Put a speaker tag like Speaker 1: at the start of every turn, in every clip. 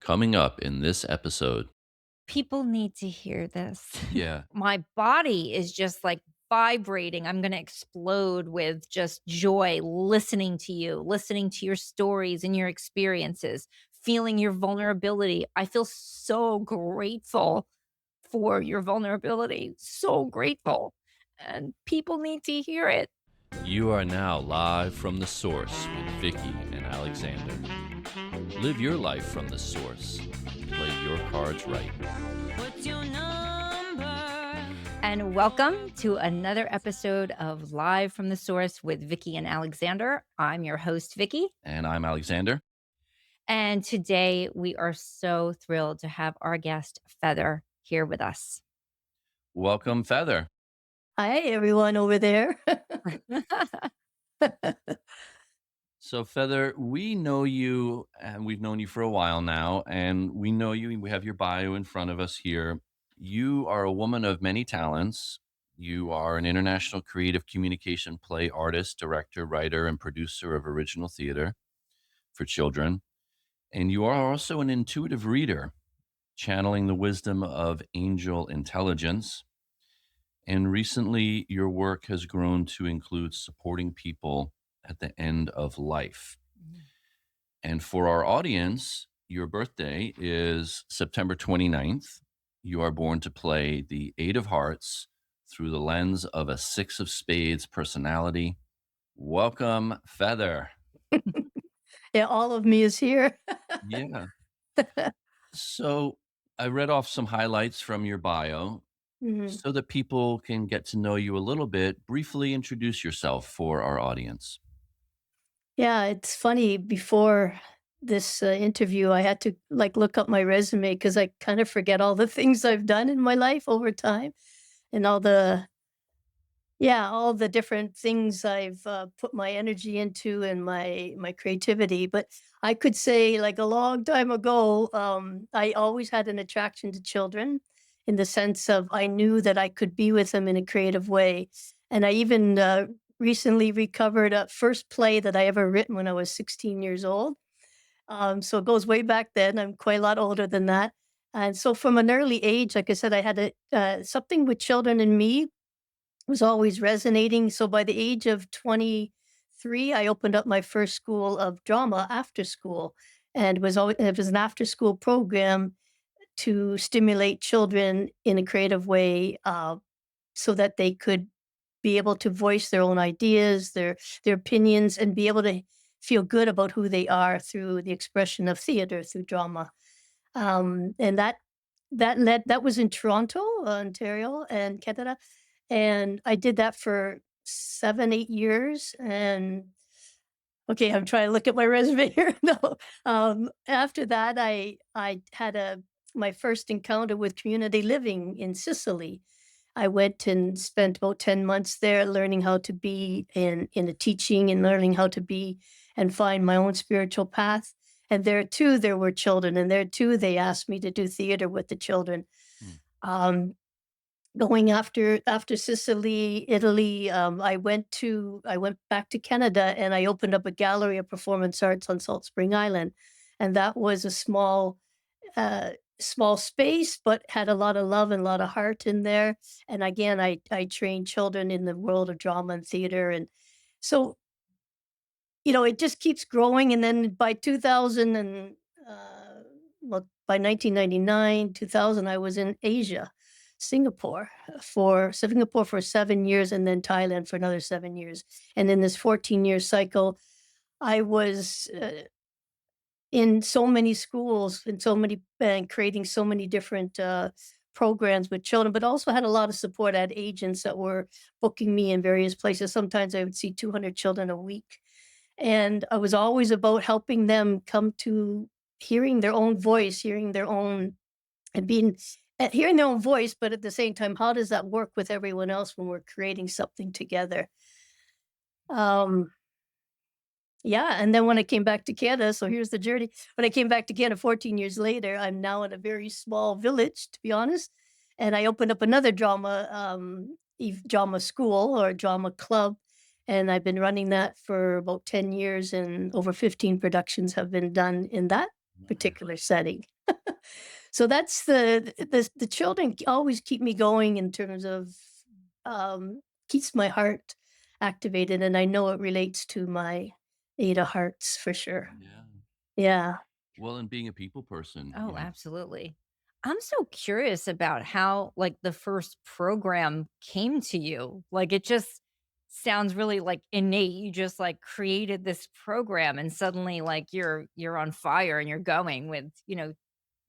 Speaker 1: Coming up in this episode.
Speaker 2: People need to hear this.
Speaker 1: Yeah.
Speaker 2: My body is just like vibrating. I'm going to explode with just joy listening to you, listening to your stories and your experiences, feeling your vulnerability. I feel so grateful for your vulnerability. So grateful. And people need to hear it.
Speaker 1: You are now live from the source with Vicky and Alexander. Live your life from the source. Play your cards right.
Speaker 2: What's your number? And welcome to another episode of Live from the Source with Vicky and Alexander. I'm your host, Vicky.
Speaker 1: And I'm Alexander.
Speaker 2: And today we are so thrilled to have our guest, Feather, here with us.
Speaker 1: Welcome, Feather.
Speaker 3: Hi, everyone over there.
Speaker 1: So, Feather, we know you, and we've known you for a while now, and we know you. We have your bio in front of us here. You are a woman of many talents. You are an international creative communication play artist, director, writer, and producer of original theater for children. And you are also an intuitive reader, channeling the wisdom of angel intelligence. And recently, your work has grown to include supporting people at the end of life. And for our audience, your birthday is September 29th. You are born to play the Eight of Hearts through the lens of a Six of Spades personality. Welcome, Feather.
Speaker 3: Yeah, all of me is here.
Speaker 1: Yeah. So I read off some highlights from your bio
Speaker 3: Mhm.
Speaker 1: so that people can get to know you a little bit. Briefly introduce yourself for our audience.
Speaker 3: Yeah, it's funny. Before this interview, I had to look up my resume because I kind of forget all the things I've done in my life over time, and all the different things I've put my energy into and my creativity. But I could say, like a long time ago, I always had an attraction to children, in the sense of I knew that I could be with them in a creative way, and I even recently recovered a first play that I ever written when I was 16 years old. So it goes way back then. I'm quite a lot older than that. And so from an early age, like I said, I had something with children in me was always resonating. So by the age of 23, I opened up my first school of drama after school, and it was an after school program to stimulate children in a creative way, so that they could be able to voice their own ideas, their opinions, and be able to feel good about who they are through the expression of theater, through drama. And that was in Toronto, Ontario, and Canada, and I did that for 7, 8 years, and okay, I'm trying to look at my resume here. No, after that, I had my first encounter with community living in Sicily. I went and spent about 10 months there learning how to be in a teaching and learning how to be and find my own spiritual path. And there too, there were children, and there too, they asked me to do theater with the children.
Speaker 1: Hmm.
Speaker 3: Um, Going after Sicily, Italy, I went back to Canada, and I opened up a gallery of performance arts on Salt Spring Island, and that was a uh, small space, but had a lot of love and a lot of heart in there. And again, I trained children in the world of drama and theater, and so it just keeps growing. And then by 2000 and by 1999, 2000, I was in Asia, Singapore for 7 years, and then Thailand for another 7 years. And in this 14-year cycle, I was in so many schools and creating so many different programs with children, but also had a lot of support. I had agents that were booking me in various places. Sometimes I would see 200 children a week. And I was always about helping them come to hearing their own voice, and being hearing their own voice, but at the same time, how does that work with everyone else when we're creating something together? Um, yeah, and then when I came back to Canada, so here's the journey. When I came back to Canada 14 years later, I'm now in a very small village, to be honest, and I opened up another drama school or drama club, and I've been running that for about 10 years, and over 15 productions have been done in that
Speaker 1: Wow.
Speaker 3: particular setting. So that's the children always keep me going in terms of, keeps my heart activated, and I know it relates to my 8 of Hearts for sure.
Speaker 1: Yeah.
Speaker 3: Yeah.
Speaker 1: Well, and being a people person,
Speaker 2: Oh, absolutely. I'm so curious about how, like, the first program came to you. Like, it just sounds really, like, innate. You just, like, created this program and suddenly, like, you're on fire and you're going with,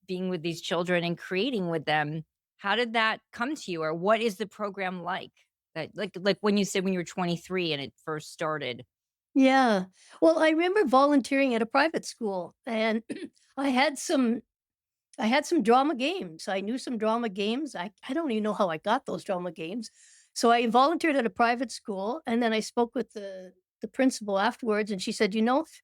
Speaker 2: being with these children and creating with them. How did that come to you? Or what is the program like? That like when you said when you were 23 and it first started.
Speaker 3: Yeah. Well, I remember volunteering at a private school, and I had some I had some drama games. I knew some drama games. I don't even know how I got those drama games. So I volunteered at a private school, and then I spoke with the principal afterwards, and she said,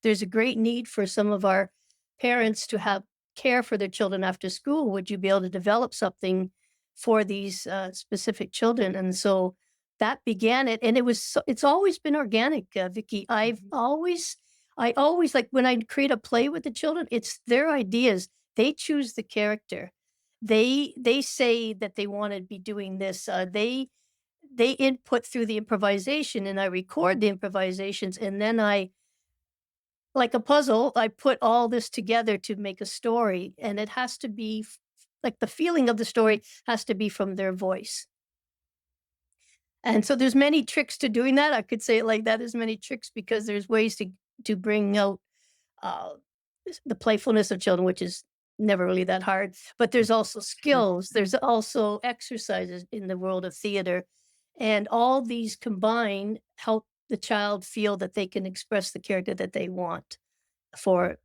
Speaker 3: there's a great need for some of our parents to have care for their children after school. Would you be able to develop something for these specific children?" And so that began it, and it's always been organic, Vicky.
Speaker 2: Mhm.
Speaker 3: I always like when I create a play with the children, it's their ideas. They choose the character. They say that they wanna be doing this, they input through the improvisation, and I record the improvisations, and then I like a puzzle, I put all this together to make a story, and it has to be like, the feeling of the story has to be from their voice. And so there's many tricks to doing that. I could say it like that, there's many tricks because there's ways to bring out uh, the playfulness of children, which is never really that hard. But there's also skills. There's also exercises in the world of theater, and all these combined help the child feel that they can express the character that they want for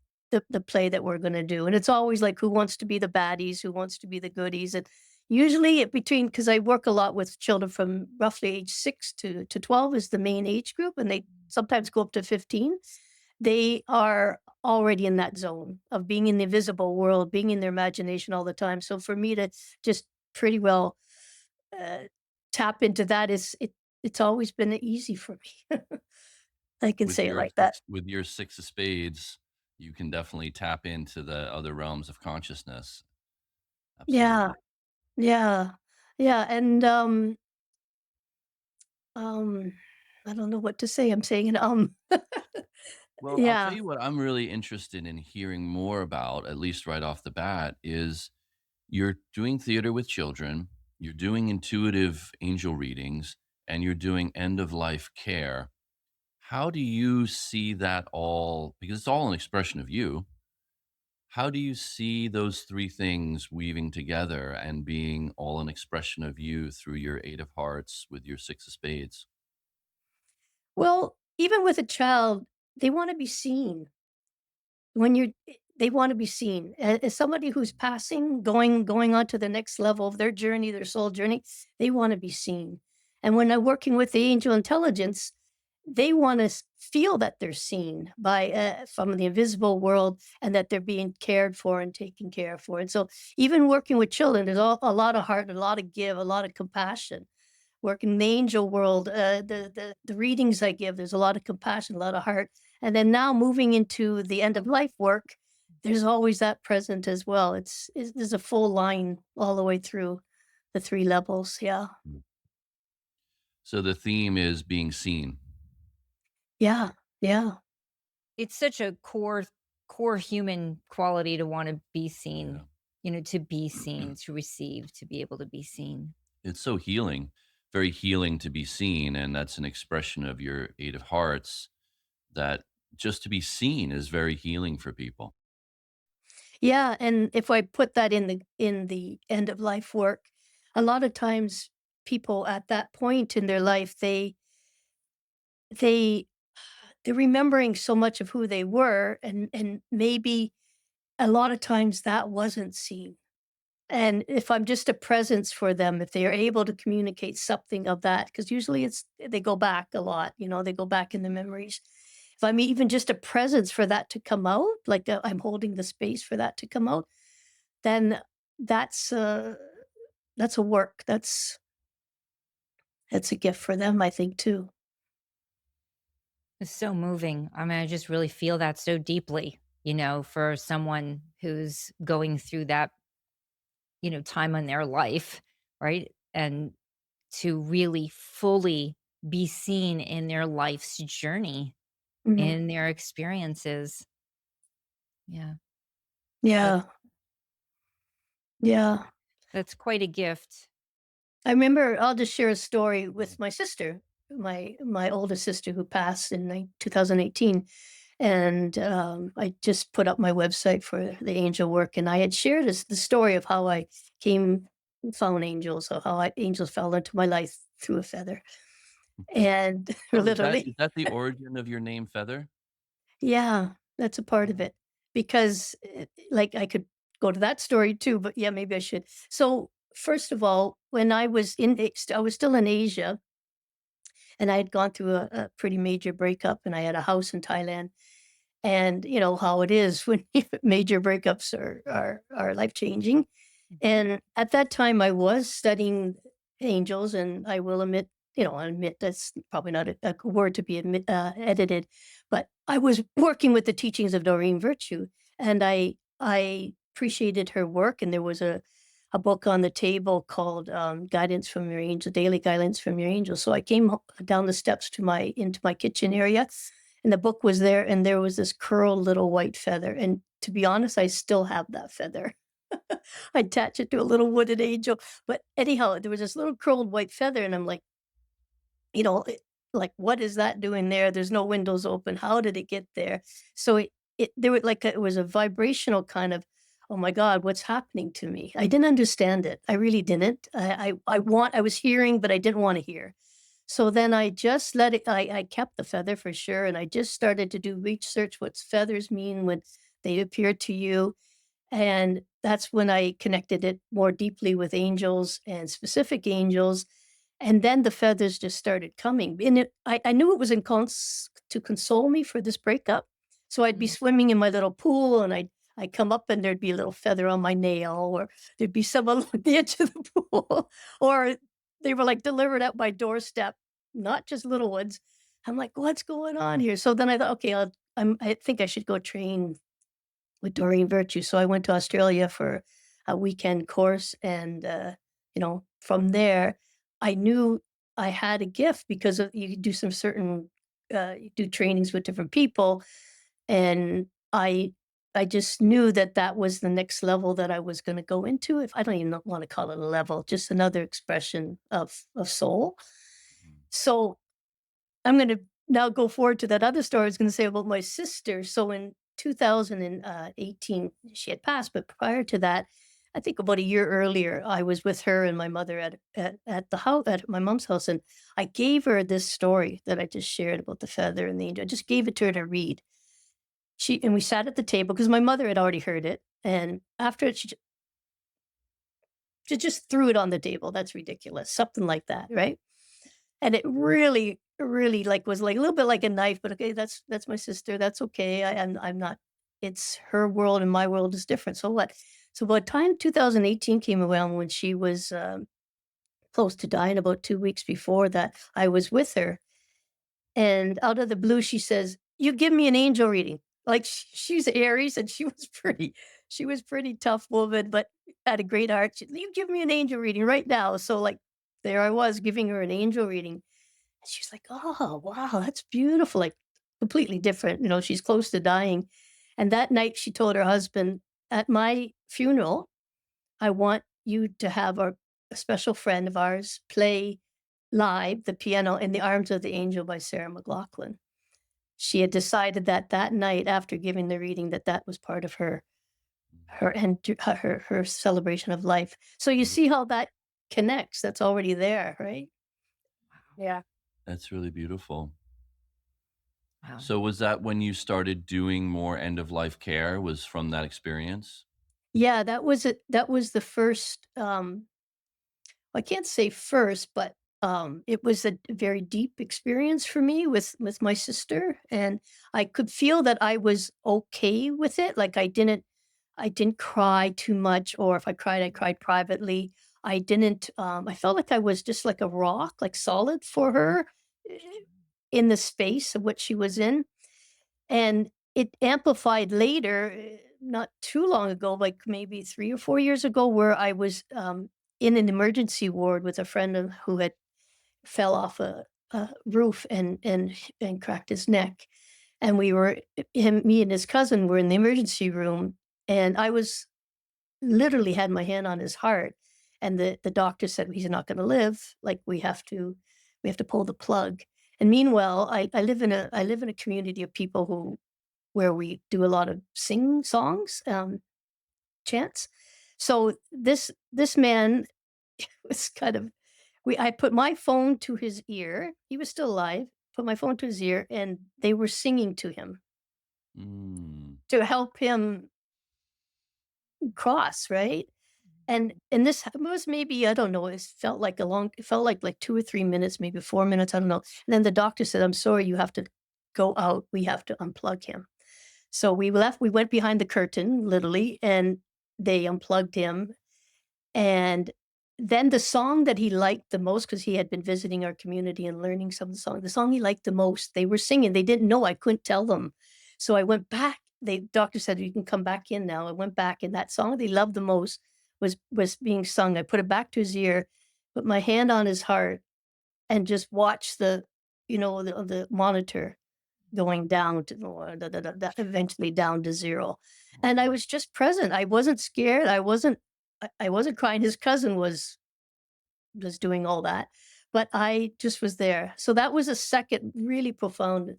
Speaker 3: the play that we're going to do. And it's always like who wants to be the baddies, who wants to be the goodies, and usually it between because I work a lot with children from roughly age 6 to 12 is the main age group, and they sometimes go up to 15. They are already in that zone of being in the visible world, being in their imagination all the time. So for me to just pretty well, uh, tap into that it's always been easy for me. I can say it like that.
Speaker 1: With your 6 of spades, you can definitely tap into the other realms of consciousness.
Speaker 3: Yeah,
Speaker 1: Absolutely.
Speaker 3: yeah, yeah, and, um, I don't know what to say, I'm saying it,
Speaker 1: Well, I'll tell
Speaker 3: yeah.
Speaker 1: you what I'm really interested in hearing more about, at least right off the bat, is you're doing theater with children, you're doing intuitive angel readings, and you're doing end of life care. How do you see that all because it's all an expression of you. How do you see those 3 things weaving together and being all an expression of you through your 8 of hearts with your 6 of spades?
Speaker 3: Well, even with a child, they wanna be seen. When they wanna be seen. As somebody who's passing, going on to the next level of their journey, their soul journey, they wanna be seen. And when I'm working with the angel intelligence, they wanna feel that they're seen by, from the invisible world and that they're being cared for and taken care for. And so even working with children, there's a lot of heart, a lot of give, a lot of compassion. Work in the angel world, the readings I give, there's a lot of compassion, a lot of heart. And then now moving into the end of life work, there's always that present as well. There's a full line all the way through the 3 levels, yeah.
Speaker 1: Mm. So the theme is being seen.
Speaker 3: Yeah, yeah,
Speaker 2: It's such a core human quality to wanna be
Speaker 1: Yeah.
Speaker 2: seen, to be seen, to receive, to be able to be seen.
Speaker 1: It's so healing, very healing to be seen, and that's an expression of your 8 of hearts that just to be seen is very healing for people.
Speaker 3: yeah, and if I put that in the end of life work, a lot of times people at that point in their life, they they're remembering so much of who they were, and maybe a lot of times that wasn't seen. And if I'm just a presence for them, if they are able to communicate something of that, because usually they go back a lot, they go back in the memories. If I'm even just a presence for that to come out, like I'm holding the space for that to come out, then that's that's a work. That's a gift for them, I think too.
Speaker 2: It's so moving. I mean, I just really feel that so deeply. for someone who's going through that, time in their life, right? And to really fully be seen in their life's journey,
Speaker 3: Mhm.
Speaker 2: in their experiences. Yeah. That's
Speaker 3: Yeah. Yeah.
Speaker 2: that's quite a gift.
Speaker 3: I remember I'll just share a story with my sister, my oldest sister who passed in 2018. And I just put up my website for the angel work, and I had shared the story of how I came found angels, or how angels fell into my life through a feather, and
Speaker 1: Oh, is that is
Speaker 3: literally,
Speaker 1: that the origin of your name, Feather?
Speaker 3: yeah, that's a part of
Speaker 1: Oh.
Speaker 3: it because, like, I could go to that story too, but yeah, maybe I should. So first of all, when I was still in Asia, and I had gone through a pretty major breakup, and I had a house in Thailand. And you know how it is when major breakups are life changing.
Speaker 2: Mhm.
Speaker 3: And at that time, I was studying angels, and I will admit, I admit that's probably not a word to be edited, but I was working with the teachings of Doreen Virtue, and I appreciated her work. And there was a book on the table called "Guidance from Your Angel," Daily Guidance from Your Angel. So I came down the steps to my into my kitchen area, and the book was there, and there was this curled little white feather. And to be honest, I still have that feather. I attach it to a little wooden angel. But anyhow, there was this little curled white feather, and I'm like, you know, like, what is that doing there? There's no windows open. How did it get there? So there was like it was a vibrational kind of, oh my God, what's happening to me? I didn't understand it. I really didn't. I was hearing, but I didn't want to hear. So then I just let it. I kept the feather for sure, and I just started to do research. What's feathers mean when they appear to you? And that's when I connected it more deeply with angels and specific angels. And then the feathers just started coming. And I knew it was to console me for this breakup. So I'd be
Speaker 2: Mhm.
Speaker 3: swimming in my little pool, and I'd come up, and there'd be a little feather on my nail, or there'd be some along the edge of the pool, or they were like delivered at my doorstep, not just little ones. I'm like, what's going on here? So then I thought, okay, I think I should go train with Doreen Virtue. So I went to Australia for a weekend course, and from there, I knew I had a gift because you do some certain you do trainings with different people, and I just knew that that was the next level that I was going to go into. If I don't even want to call it a level, just another expression of soul. So I'm gonna now go forward to that other story I was gonna say about my sister. So in 2018, she had passed, but prior to that, I think about a year earlier, I was with her and my mother at the house at my mom's house, and I gave her this story that I just shared about the feather and the angel. I just gave it to her to read. We sat at the table because my mother had already heard it, and after it, she just threw it on the table. That's ridiculous, something like that, right? And it really, really, like, was, like, a little bit like a knife, but okay, that's my sister, that's okay, I'm not, it's her world and my world is different, so what? So by the time 2018 came around, when she was, close to dying, about 2 weeks before that, I was with her, and out of the blue, she says, "You give me an angel reading." Like, she's Aries, and she was pretty tough woman, but had a great heart. "You give me an angel reading right now." So, like, there I was giving her an angel reading. And she's like, "Oh, wow, that's beautiful." Like, completely different, she's close to dying. And that night she told her husband, "At my funeral, I want you to have a special friend of ours play live the piano in the Arms of the Angel by Sarah McLachlan." She had decided that that night, after giving the reading, that that was part of her celebration of life. So you
Speaker 1: Beautiful.
Speaker 3: see how that connects. That's already there, right? Yeah.
Speaker 1: That's really beautiful.
Speaker 2: Wow.
Speaker 1: So was that when you started doing more end of life care, was from that experience?
Speaker 3: Yeah, that was the first, I can't say first, but, it was a very deep experience for me with my sister, and I could feel that I was okay with it, like, I didn't cry too much, or if I cried, I cried privately. I didn't, I felt like I was just like a rock, like solid for her, eh, in the space of what she was in. And it amplified later, not too long ago, like maybe 3 or 4 years ago, where I was, in an emergency ward with a friend of who had fell off a roof and cracked his neck, and we were him me and his cousin were in the emergency room, and I was literally had my hand on his heart, and the doctor said, "He's not gonna live, like, we have to pull the plug." And meanwhile, I live in a community of people who where we do a lot of sing songs, chants. So this man was kind of I put my phone to his ear. He was still alive. Put my phone to his ear, and they were singing to him
Speaker 1: Mm.
Speaker 3: to help him cross, right? And this was maybe, I don't know, it felt like 2 or 3 minutes, maybe 4 minutes, I don't know. And then the doctor said, "I'm sorry, you have to go out. We have to unplug him." So we went behind the curtain, literally, and they unplugged him. And then the song that he liked the most, because he had been visiting our community and learning some of the song he liked the most, they were singing. They didn't know, I couldn't tell them. So I went back. The doctor said, "You can come back in now." I went back, and that song they loved the most was being sung. I put it back to his ear, put my hand on his heart, and just watched the monitor going down to eventually down to 0. And I
Speaker 1: Oh,
Speaker 3: was just present. I wasn't scared. I wasn't crying. His cousin was doing all that, but I just was there. So that was a second really profound,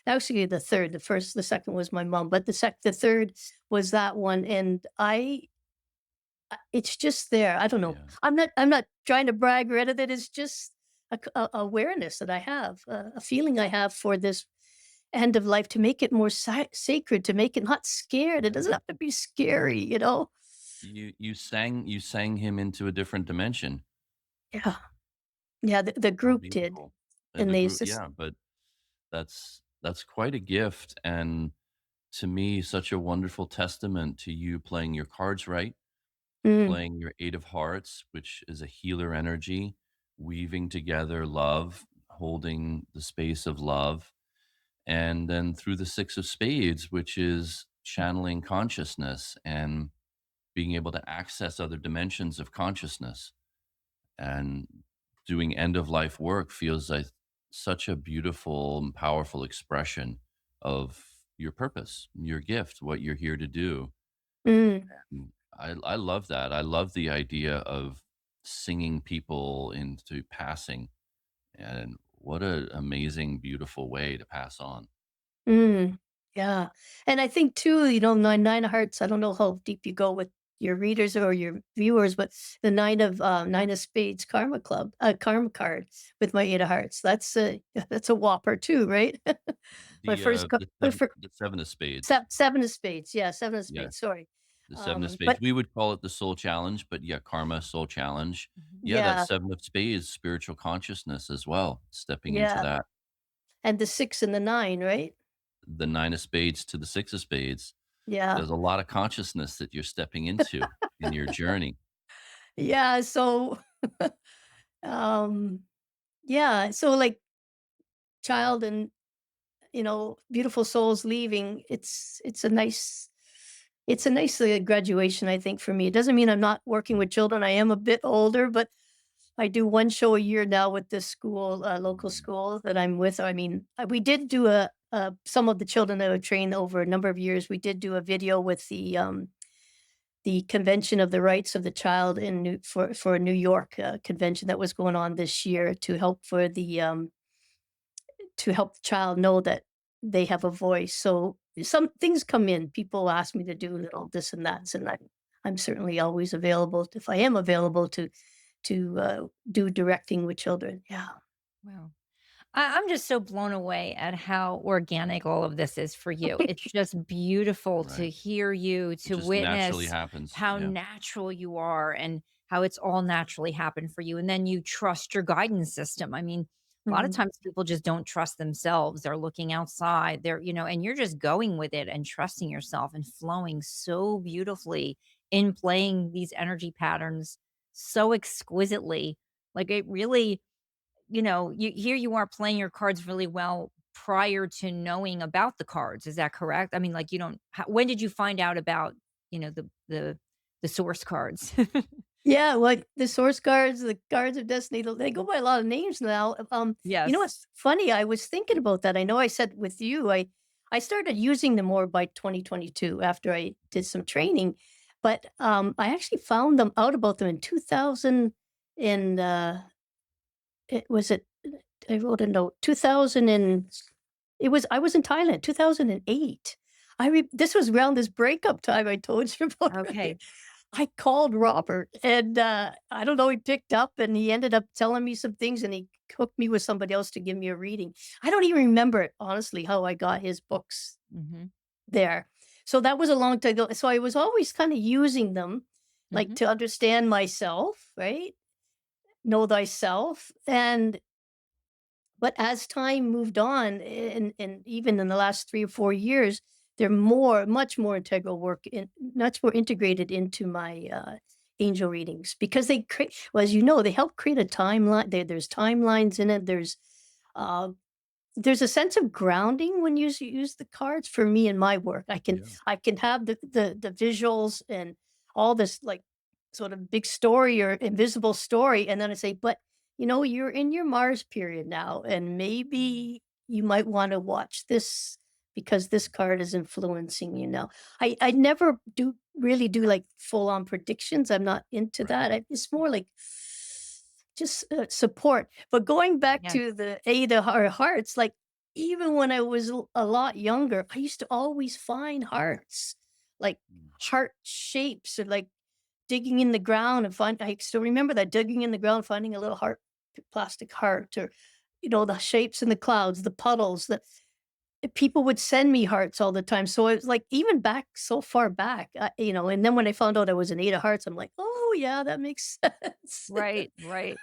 Speaker 3: actually the third. The second was my mom, but the third was that one. And it's just there. I don't know.
Speaker 1: yeah.
Speaker 3: I'm not trying to brag or anything. It's just a awareness that I have, a feeling I have for this end of life, to make it more sacred, to make it not scared. It
Speaker 1: Yeah.
Speaker 3: doesn't have to be scary, you know?
Speaker 1: You sang him into a different dimension.
Speaker 3: Yeah. Yeah. The
Speaker 1: How
Speaker 3: group did.
Speaker 1: beautiful.
Speaker 3: And
Speaker 1: The
Speaker 3: they
Speaker 1: group,
Speaker 3: just,
Speaker 1: yeah, but that's quite a gift, and to me, such a wonderful testament to you playing your cards right,
Speaker 3: mm,
Speaker 1: playing your 8 of hearts, which is a healer energy, weaving together love, holding the space of love, and then through the 6 of spades, which is channeling consciousness and being able to access other dimensions of consciousness. And doing end of life work feels like such a beautiful and powerful expression of your purpose, your gift, what you're here to do.
Speaker 3: mm,
Speaker 1: I love that. I love the idea of singing people into passing, and what an amazing, beautiful way to pass on.
Speaker 3: mm, yeah. And I think too, nine of hearts, I don't know how deep you go with your readers or your viewers, but the nine of spades karma card with my 8 of hearts. That's a whopper too, right? My first,
Speaker 1: The 7 of spades.
Speaker 3: 7 of spades. Yeah, 7 of spades.
Speaker 1: Yes.
Speaker 3: Sorry.
Speaker 1: The 7 of spades.
Speaker 3: But
Speaker 1: We would call it the soul challenge, but yeah, karma, soul challenge. Yeah, that
Speaker 3: yeah,
Speaker 1: 7 of spades, spiritual consciousness as well, stepping into
Speaker 3: yeah.
Speaker 1: that.
Speaker 3: And the 6 and the 9, right?
Speaker 1: The 9 of spades to the 6 of spades.
Speaker 3: Yeah.
Speaker 1: There's a lot of consciousness that you're stepping into in your journey.
Speaker 3: Yeah. So, um, yeah. So, like, child and beautiful souls leaving. It's a nice graduation, I think, for me. It doesn't mean I'm not working with children. I am a bit older, but I do one show a year now with this school, local
Speaker 1: Mm.
Speaker 3: school that I'm with. I mean, we did do some of the children that were trained over a number of years. We did do a video with the Convention of the Rights of the Child for a New York convention that was going on this year to help the child know that they have a voice. So some things come in. People ask me to do little this and that, and I'm certainly always available if I am available to do directing with children. Yeah.
Speaker 2: Wow. I'm just so blown away at how organic all of this is for you. It's just beautiful to
Speaker 1: Right.
Speaker 2: hear you,
Speaker 1: It
Speaker 2: to
Speaker 1: just naturally
Speaker 2: witness
Speaker 1: happens.
Speaker 2: how
Speaker 1: Yeah.
Speaker 2: natural you are and how it's all naturally happened for you. And then you trust your guidance system. I mean, a lot of
Speaker 3: Mhm.
Speaker 2: times people just don't trust themselves. They're looking outside, and you're just going with it and trusting yourself and flowing so beautifully in playing these energy patterns so exquisitely. Like it really, you are playing your cards really well, prior to knowing about the cards. Is that correct? I mean, like, you don't when did you find out about, the source cards?
Speaker 3: Yeah, like the source cards, the cards of destiny, they go by a lot of names now. You know
Speaker 2: Yes.
Speaker 3: what's funny? I was thinking about that. I know I said with you, I started using them more by 2022 after I did some training, but I actually found them out about them in 2000 and it was it I wrote a note 2000 and it was I was in Thailand 2008. This was around this breakup time I told you about. Right?
Speaker 2: Okay.
Speaker 3: I called Robert and, I don't know, he picked up and he ended up telling me some things and he hooked me with somebody else to give me a reading. I don't even remember it, honestly, how I got his books
Speaker 2: Mhm.
Speaker 3: there. So that was a long time ago. So I was always kinda using them, like,
Speaker 2: Mhm.
Speaker 3: to understand myself, right? Know thyself, and but as time moved on, and even in the last 3 or 4 years, they're much more integral work in much more integrated into my, angel readings because they create well, as you know, they help create a timeline. There's timelines in it. Uh there's a sense of grounding when you use the cards for me in my work.
Speaker 1: Yeah.
Speaker 3: I can have the visuals and all this like sort of big story or invisible story, and then I say, but you're in your Mars period now, and maybe you might want to watch this because this card is influencing you now. I never do like full on predictions. I'm not into
Speaker 1: Right.
Speaker 3: that. It's more like just support. But going back
Speaker 2: Yes.
Speaker 3: to the Eight of our Hearts, like even when I was a lot younger, I used to always find hearts, like
Speaker 1: Mm.
Speaker 3: heart shapes, or like digging in the ground and find. I still remember that digging in the ground, finding a little heart, plastic heart, or the shapes in the clouds, the puddles. That people would send me hearts all the time. So it was like even back so far back, And then when I found out I was an Eight of Hearts, I'm like, oh yeah, that makes sense.
Speaker 2: Right, right.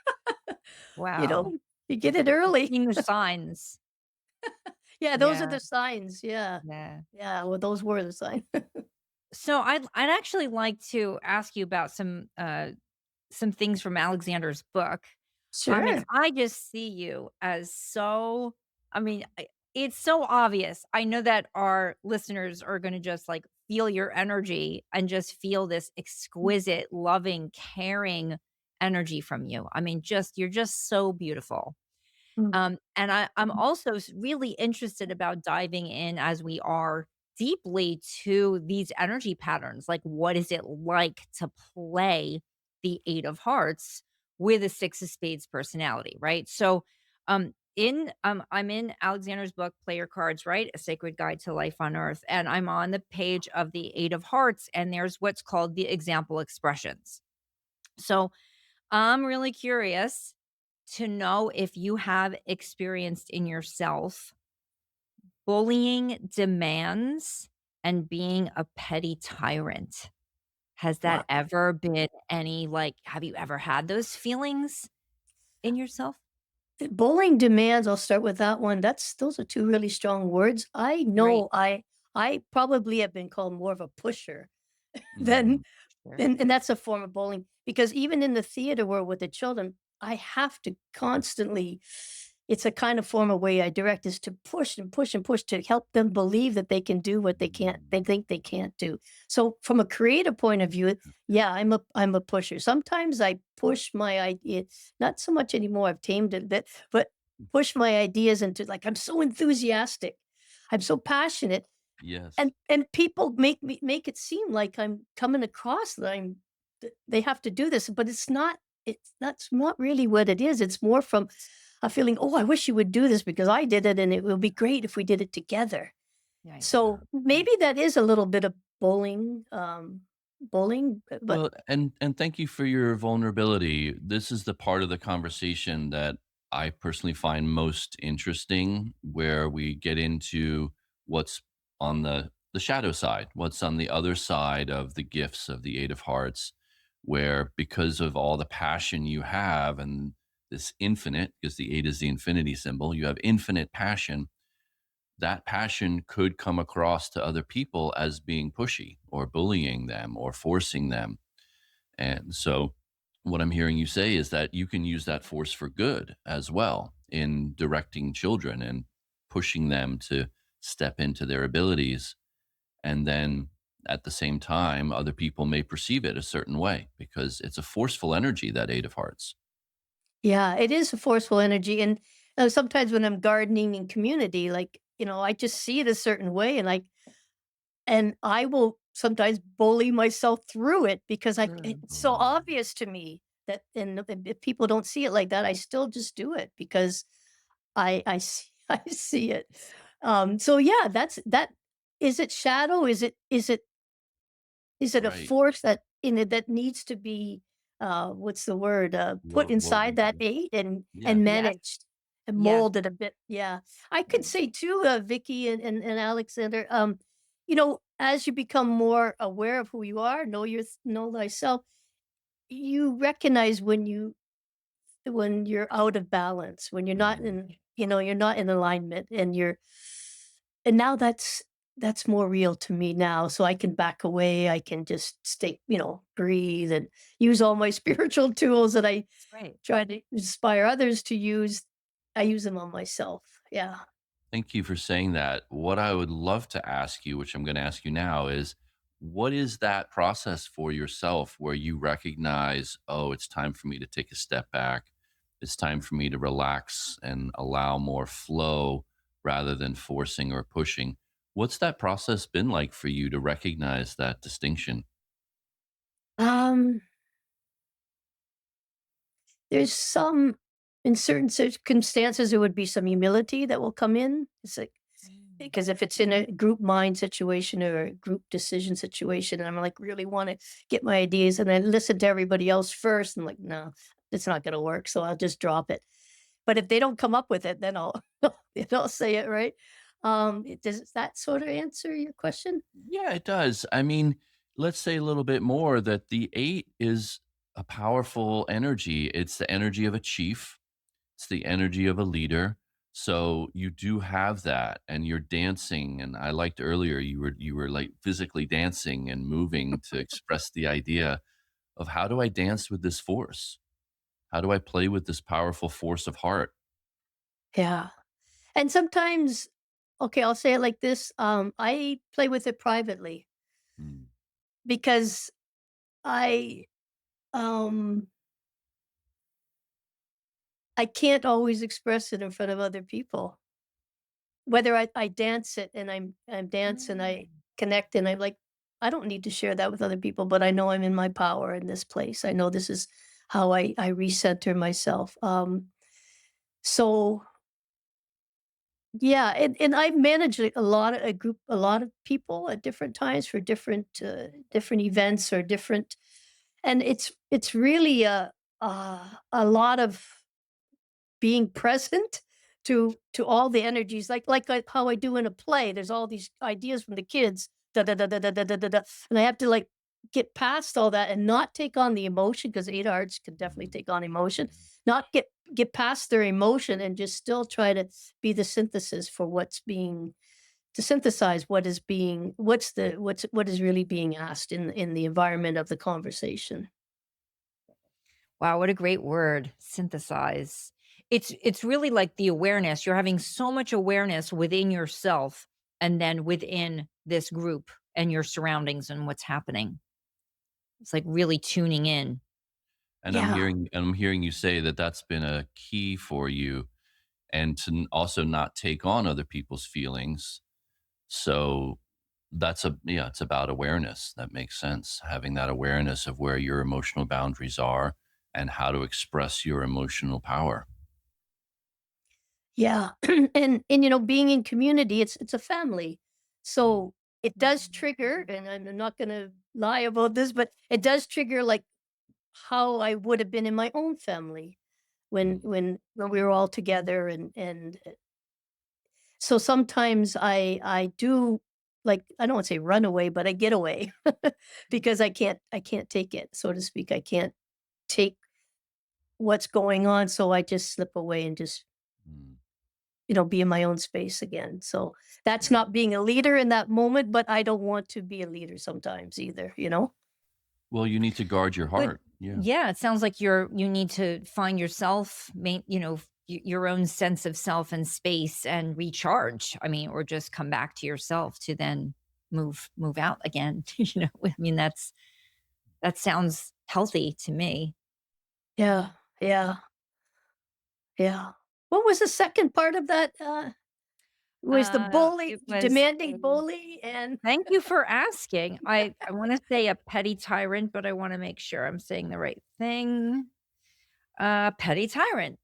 Speaker 3: You
Speaker 2: Wow.
Speaker 3: know, you get it early.
Speaker 2: Seeing the signs.
Speaker 3: Yeah, those are
Speaker 2: Yeah,
Speaker 3: the signs, yeah.
Speaker 2: yeah.
Speaker 3: Yeah, well, those were the signs.
Speaker 2: So I'd actually like to ask you about some things from Alexander's book. I mean,
Speaker 3: Sure.
Speaker 2: I just see you as so I mean, it's so obvious. I know that our listeners are gonna just, like, feel your energy and just feel this exquisite, loving, caring energy from you. I mean, just you're just so beautiful.
Speaker 3: Mm,
Speaker 2: And I'm also really interested about diving in as we are deeply to these energy patterns. Like, what is it like to play the Eight of Hearts with a Six of Spades personality, right? So, I'm in Alexander's book, Play Your Cards, right? A Sacred Guide to Life on Earth, and I'm on the page of the Eight of Hearts, and there's what's called the example expressions. So, I'm really curious to know if you have experienced in yourself bullying demands and being a petty tyrant. Has that
Speaker 3: wow.
Speaker 2: ever been any like, have you ever had those feelings in yourself?
Speaker 3: Bullying demands, I'll start with that one. Those are 2 really strong words. I
Speaker 2: Right.
Speaker 3: know I probably have been called more of a pusher than
Speaker 1: Mhm.
Speaker 2: Sure.
Speaker 3: and that's a form of bullying because even in the theater world with the children, I have to constantly it's a kind of form of way I direct is to push and push and push to help them believe that they can do what they
Speaker 1: Mm.
Speaker 3: think they can't do. So from a creative point of view, yeah, I'm a pusher. Sometimes I push my idea, not so much anymore. I've tamed it a bit, but push my ideas into like I'm so enthusiastic. I'm so passionate
Speaker 1: Yes.
Speaker 3: and people make it seem like I'm coming across that they have to do this, but it's that's not really what it is. It's more from a feeling, "Oh, I wish you would do this because I did it and it would be great if we did it together."
Speaker 2: Right.
Speaker 3: So maybe that is a little bit of bullying, but
Speaker 1: Well, and thank you for your vulnerability. This is the part of the conversation that I personally find most interesting, where we get into what's on the shadow side, what's on the other side of the gifts of the Eight of Hearts, where because of all the passion you have and this infinite, because the eight is the infinity symbol, you have infinite passion. That passion could come across to other people as being pushy or bullying them or forcing them, and so, what I'm hearing you say is that you can use that force for good as well in directing children and pushing them to step into their abilities. And then at the same time, other people may perceive it a certain way because it's a forceful energy, that Eight of Hearts.
Speaker 3: Yeah, it is a forceful energy, and, sometimes when I'm gardening in community, like, I just see it a certain way, and I will sometimes bully myself through it because it's so
Speaker 1: Oh,
Speaker 3: obvious to me that, and if people don't see it like that, I still just do it because I see I see it. So yeah, that is it shadow? Is it a
Speaker 1: right.
Speaker 3: force that that needs to be, what's the word, put
Speaker 1: What
Speaker 3: inside
Speaker 1: would
Speaker 3: that
Speaker 1: you?
Speaker 3: 8 and
Speaker 1: Yeah.
Speaker 2: Yes.
Speaker 3: managed and
Speaker 2: Yes.
Speaker 3: molded a bit, yeah. I could
Speaker 1: Mm,
Speaker 3: say too, Vicky and Alexander, as you become more aware of who you are, know thyself, you recognize when you're out of balance, when
Speaker 1: mm.
Speaker 3: you're not in alignment, and now that's more real to me now, so I can back away, I can just stay, breathe and use all my spiritual tools that I
Speaker 2: That's right.
Speaker 3: try to inspire others to use. I use them on myself. Yeah.
Speaker 1: Thank you for saying that. What I would love to ask you, which I'm going to ask you now, is what is that process for yourself where you recognize, oh, it's time for me to take a step back? It's time for me to relax and allow more flow rather than forcing or pushing. What's that process been like for you to recognize that distinction?
Speaker 3: Um, there's some in certain circumstances, there would be some humility that will come in. It's like,
Speaker 2: Mm.
Speaker 3: because if it's in a group mind situation or a group decision situation, and I'm like really want to get my ideas, and I listen to everybody else first, and like, no, it's not going to work, so I'll just drop it. But if they don't come up with it, then I'll I'll say it, right. Does that sort of answer your question?
Speaker 1: Yeah, it does. I mean, let's say a little bit more that the eight is a powerful energy. It's the energy of a chief. It's the energy of a leader. So you do have that and you're dancing. And I liked earlier you were like physically dancing and moving to express the idea of how do I dance with this force? How do I play with this powerful force of heart?
Speaker 3: Yeah. And sometimes, okay, I'll say it like this. I play with it privately
Speaker 1: Mm,
Speaker 3: because I um I can't always express it in front of other people. Whether I dance it and I'm dancing, I
Speaker 2: Mm.
Speaker 3: connect and I'm like, I don't need to share that with other people, but I know I'm in my power in this place. I know this is how I recenter myself. So yeah, and I've managed a lot of people at different times for different events or different, and it's really a lot of being present to all the energies, like how I do in a play. There's all these ideas from the kids, da da da da da da da da, da, and I have to like get past all that and not take on the emotion because 8 arts can definitely
Speaker 1: mm,
Speaker 3: take on emotion. Not get past their emotion and just still try to be the synthesis for what's being to synthesize what is being what is really being asked in the environment of the conversation.
Speaker 2: Wow, what a great word, synthesize. It's really like the awareness. You're having so much awareness within yourself and then within this group and your surroundings and what's happening. It's like really tuning in.
Speaker 1: And
Speaker 3: Yeah.
Speaker 1: I'm hearing you say that that's been a key for you and to also not take on other people's feelings. So that's yeah, it's about awareness. That makes sense. Having that awareness of where your emotional boundaries are and how to express your emotional power.
Speaker 3: Yeah. And being in community, it's a family.
Speaker 1: Mm,
Speaker 3: So it does trigger, and I'm not gonna lie about this, but it does trigger like how I would have been in my own family
Speaker 1: mm,
Speaker 3: when we were all together, and so sometimes I do, like, I don't want to say run away, but I get away because I can't take it, so to speak. I can't take what's going on, so I just slip away and just
Speaker 1: mm,
Speaker 3: be in my own space again. So that's
Speaker 1: yeah.
Speaker 3: not being a leader in that moment, but I don't want to be a leader sometimes either.
Speaker 1: Well, you need to guard your
Speaker 2: But
Speaker 1: heart. Yeah.
Speaker 2: yeah, it sounds like you need to find yourself, your own sense of self and space and recharge. I mean, or just come back to yourself to then move out again. I mean, that sounds healthy to me.
Speaker 3: Yeah, yeah, yeah. What was the second part of that? Was the bully
Speaker 2: It was
Speaker 3: demanding bully and
Speaker 2: thank you for asking. I wanna say a petty tyrant, but I wanna make sure I'm saying the right thing. Petty tyrant.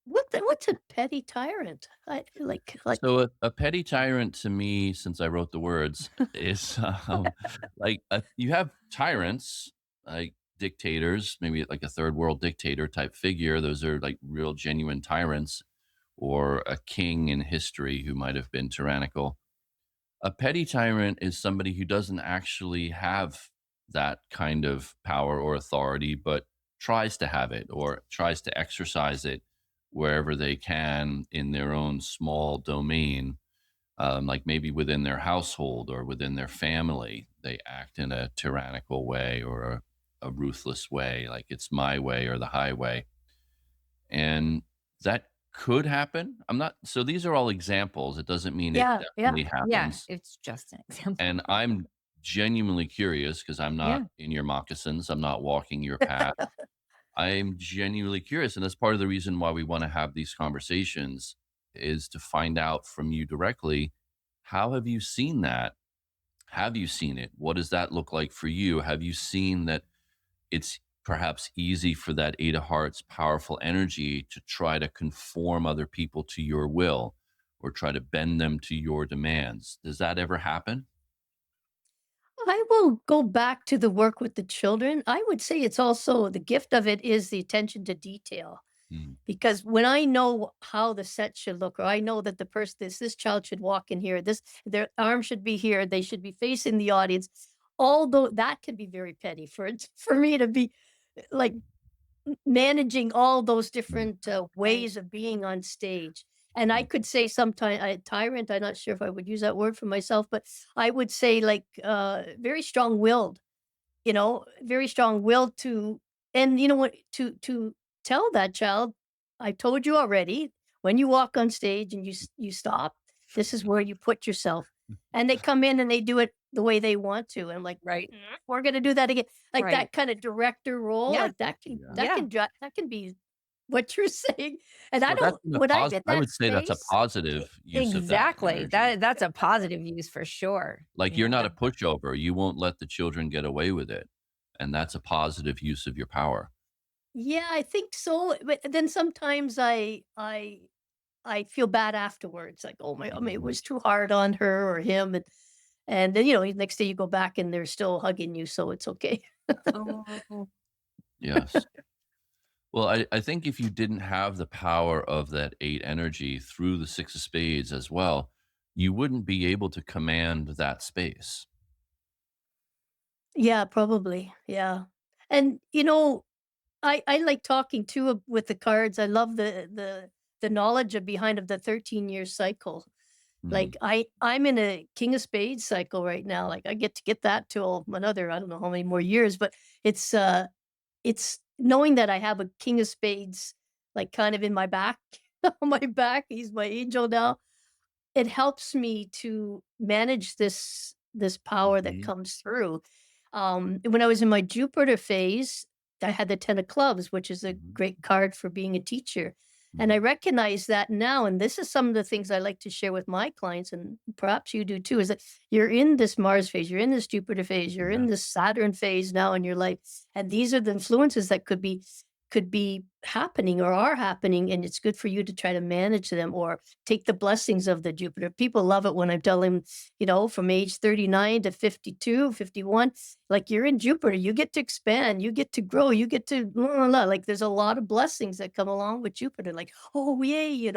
Speaker 3: what's a petty tyrant? I like
Speaker 1: So a petty tyrant to me, since I wrote the words, is you have tyrants, like dictators, maybe like a third world dictator type figure. Those are like real genuine tyrants, or a king in history who might have been tyrannical. A petty tyrant is somebody who doesn't actually have that kind of power or authority, but tries to have it or tries to exercise it wherever they can in their own small domain, like maybe within their household or within their family. They act in a tyrannical way or a ruthless way, like it's my way or the highway. And that could happen. I'm not, so these are all examples. It doesn't mean it
Speaker 3: yeah, yeah.
Speaker 1: definitely
Speaker 2: Yeah,
Speaker 1: happens.
Speaker 2: it's just an example.
Speaker 1: And I'm genuinely curious because I'm not
Speaker 2: Yeah.
Speaker 1: in your moccasins. I'm not walking your path. I'm genuinely curious. And that's part of the reason why we want to have these conversations is to find out from you directly, how have you seen that? Have you seen it? What does that look like for you? Have you seen that it's perhaps easy for that Eight of Hearts powerful energy to try to conform other people to your will or try to bend them to your demands? Does that ever happen?
Speaker 3: I will go back to the work with the children. I would say it's also the gift of it is the attention to detail.
Speaker 1: Mm,
Speaker 3: Because when I know how the set should look, or I know that the person this child should walk in here, this their arm should be here, they should be facing the audience. Although that can be very petty for it for me to be like managing all those
Speaker 1: mm,
Speaker 3: different
Speaker 2: Right.
Speaker 3: ways of being on stage. And I
Speaker 1: mm,
Speaker 3: could say sometimes I tyrant. I'm not sure if I would use that word for myself, but I would say like very strong willed, very strong will to and you know what to tell that child, I told you already, when you walk on stage and you stop, this is where you put yourself. And they come in and they do it the way they want to. And I'm like,
Speaker 2: Right.
Speaker 3: "Mm, we're gonna do that again." Like
Speaker 2: Right.
Speaker 3: that kind of director role,
Speaker 2: Yeah.
Speaker 3: like that can
Speaker 1: yeah.
Speaker 3: that
Speaker 2: Yeah.
Speaker 3: can that can be what you're saying. And I
Speaker 1: Well, that's
Speaker 3: don't
Speaker 1: in a
Speaker 3: when I
Speaker 1: pos
Speaker 3: get
Speaker 1: I
Speaker 3: that
Speaker 1: would say that's a
Speaker 3: space,
Speaker 2: E
Speaker 1: positive use of that
Speaker 2: exactly.
Speaker 1: energy.
Speaker 2: That's a positive use for sure.
Speaker 1: Like, you're not
Speaker 2: Yeah.
Speaker 1: a pushover, you won't let the children get away with it, and that's a positive use of your power.
Speaker 3: yeah, I think so. But then sometimes I feel bad afterwards, like, "Oh my, I mean, it
Speaker 1: Mhm.
Speaker 3: was too hard on her or him," and then, next day you go back and they're still hugging you, so it's okay.
Speaker 2: Oh.
Speaker 1: Yes. Well, I think if you didn't have the power of that 8 energy through the 6 of spades as well, you wouldn't be able to command that space.
Speaker 3: Yeah, probably, yeah. And, I like talking too with the cards. I love the knowledge of behind of the 13-year cycle. Like,
Speaker 1: Mhm.
Speaker 3: I'm in a King of Spades cycle right now, like, I get to get that till another I don't know how many more years, but it's, uh it's knowing that I have a king of spades, like, kind of in my back on my back, he's my angel now. It helps me to manage this power that
Speaker 1: Mhm.
Speaker 3: comes through. When I was in my Jupiter phase, I had the 10 of clubs, which is a
Speaker 1: Mhm.
Speaker 3: great card for being a teacher. And I
Speaker 1: Mhm.
Speaker 3: recognize that now. And this is some of the things I like to share with my clients, and perhaps you do too, is that you're in this Mars phase, you're in this Jupiter phase, you're in
Speaker 1: Yes.
Speaker 3: this Saturn phase now in your life. And these are the influences that could be happening or are happening, and it's good for you to try to manage them or take the blessings of the Jupiter. People love it when I tell them, from age 39 to 52, 51, like you're in Jupiter, you get to expand, you get to grow, you get to la, la, la. Like there's a lot of blessings that come along with Jupiter. Like, oh yay,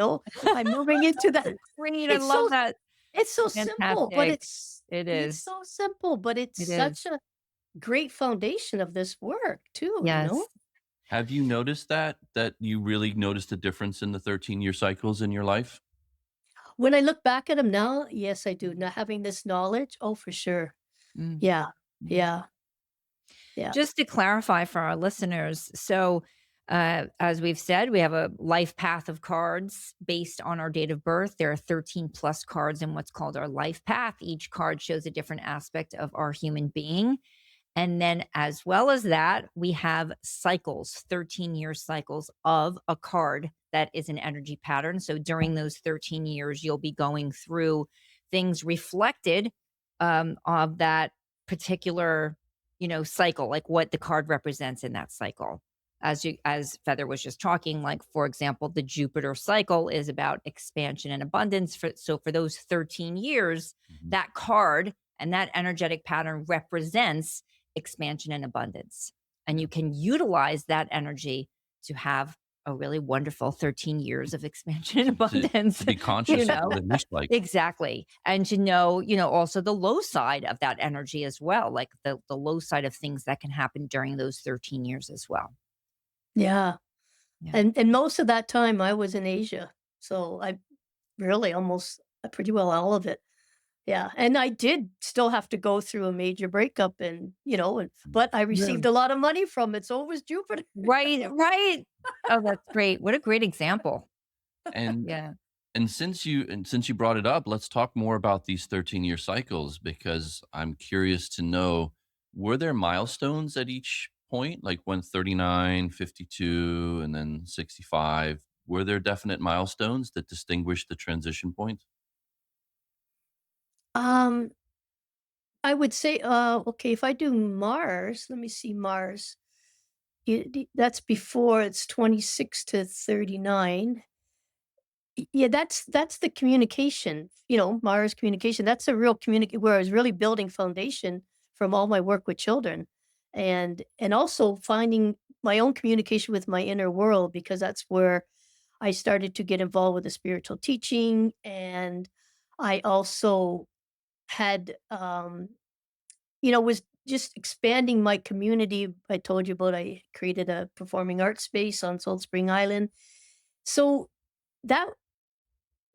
Speaker 3: I'm moving into that.
Speaker 2: Great, I
Speaker 3: It's
Speaker 2: love
Speaker 3: so
Speaker 2: that.
Speaker 3: it's so simple, but
Speaker 2: Fantastic.
Speaker 3: it's
Speaker 2: It
Speaker 3: it's
Speaker 2: is.
Speaker 3: so simple, but it's
Speaker 2: It
Speaker 3: such
Speaker 2: is.
Speaker 3: a great foundation of this work too.
Speaker 2: Yes.
Speaker 1: Have you noticed that you really noticed a difference in the 13-year cycles in your life?
Speaker 3: When I look back at them now, yes, I do. Now having this knowledge, oh, for sure.
Speaker 2: Mm.
Speaker 3: Yeah.
Speaker 1: Mhm.
Speaker 3: Yeah. Yeah.
Speaker 2: Just to clarify for our listeners, so As we've said, we have a life path of cards based on our date of birth. There are 13 plus cards in what's called our life path. Each card shows a different aspect of our human being. And then, as well as that, we have cycles, 13-year cycles of a card that is an energy pattern. So during those 13 years, you'll be going through things reflected of that particular, cycle, like what the card represents in that cycle. As Feather was just talking, like for example, the Jupiter cycle is about expansion and abundance. So for those 13 years,
Speaker 1: Mhm.
Speaker 2: that card and that energetic pattern represents expansion and abundance. And
Speaker 1: Yeah.
Speaker 2: you can utilize that energy to have a really wonderful 13 years of expansion and
Speaker 1: To
Speaker 2: abundance,
Speaker 1: be
Speaker 2: you
Speaker 1: conscious of
Speaker 2: know?
Speaker 1: what it looks like.
Speaker 2: Exactly. And to know, also the low side of that energy as well, like the low side of things that can happen during those 13 years as well.
Speaker 3: Yeah.
Speaker 2: Yeah.
Speaker 3: And most of that time I was in Asia. So I really almost pretty well all of it. Yeah, and I did still have to go through a major breakup
Speaker 1: Mm.
Speaker 3: but I
Speaker 2: Yeah.
Speaker 3: received a lot of money from it, so it was Jupiter.
Speaker 2: Right, right. Oh, that's great. What a great example.
Speaker 1: And
Speaker 2: Yeah.
Speaker 1: since you brought it up, let's talk more about these 13-year cycles because I'm curious to know, were there milestones at each point? Like when 39, 52, and then 65, were there definite milestones that distinguish the transition point?
Speaker 3: Um, I would say, okay, if I do Mars, let me see Mars. That's before it's 26 to 39. Yeah, that's the communication, Mars communication. That's a real communicate where I was really building foundation from all my work with children and also finding my own communication with my inner world because that's where I started to get involved with the spiritual teaching and I also had was just expanding my community. I told you about I created a performing arts space on Salt Spring Island. So that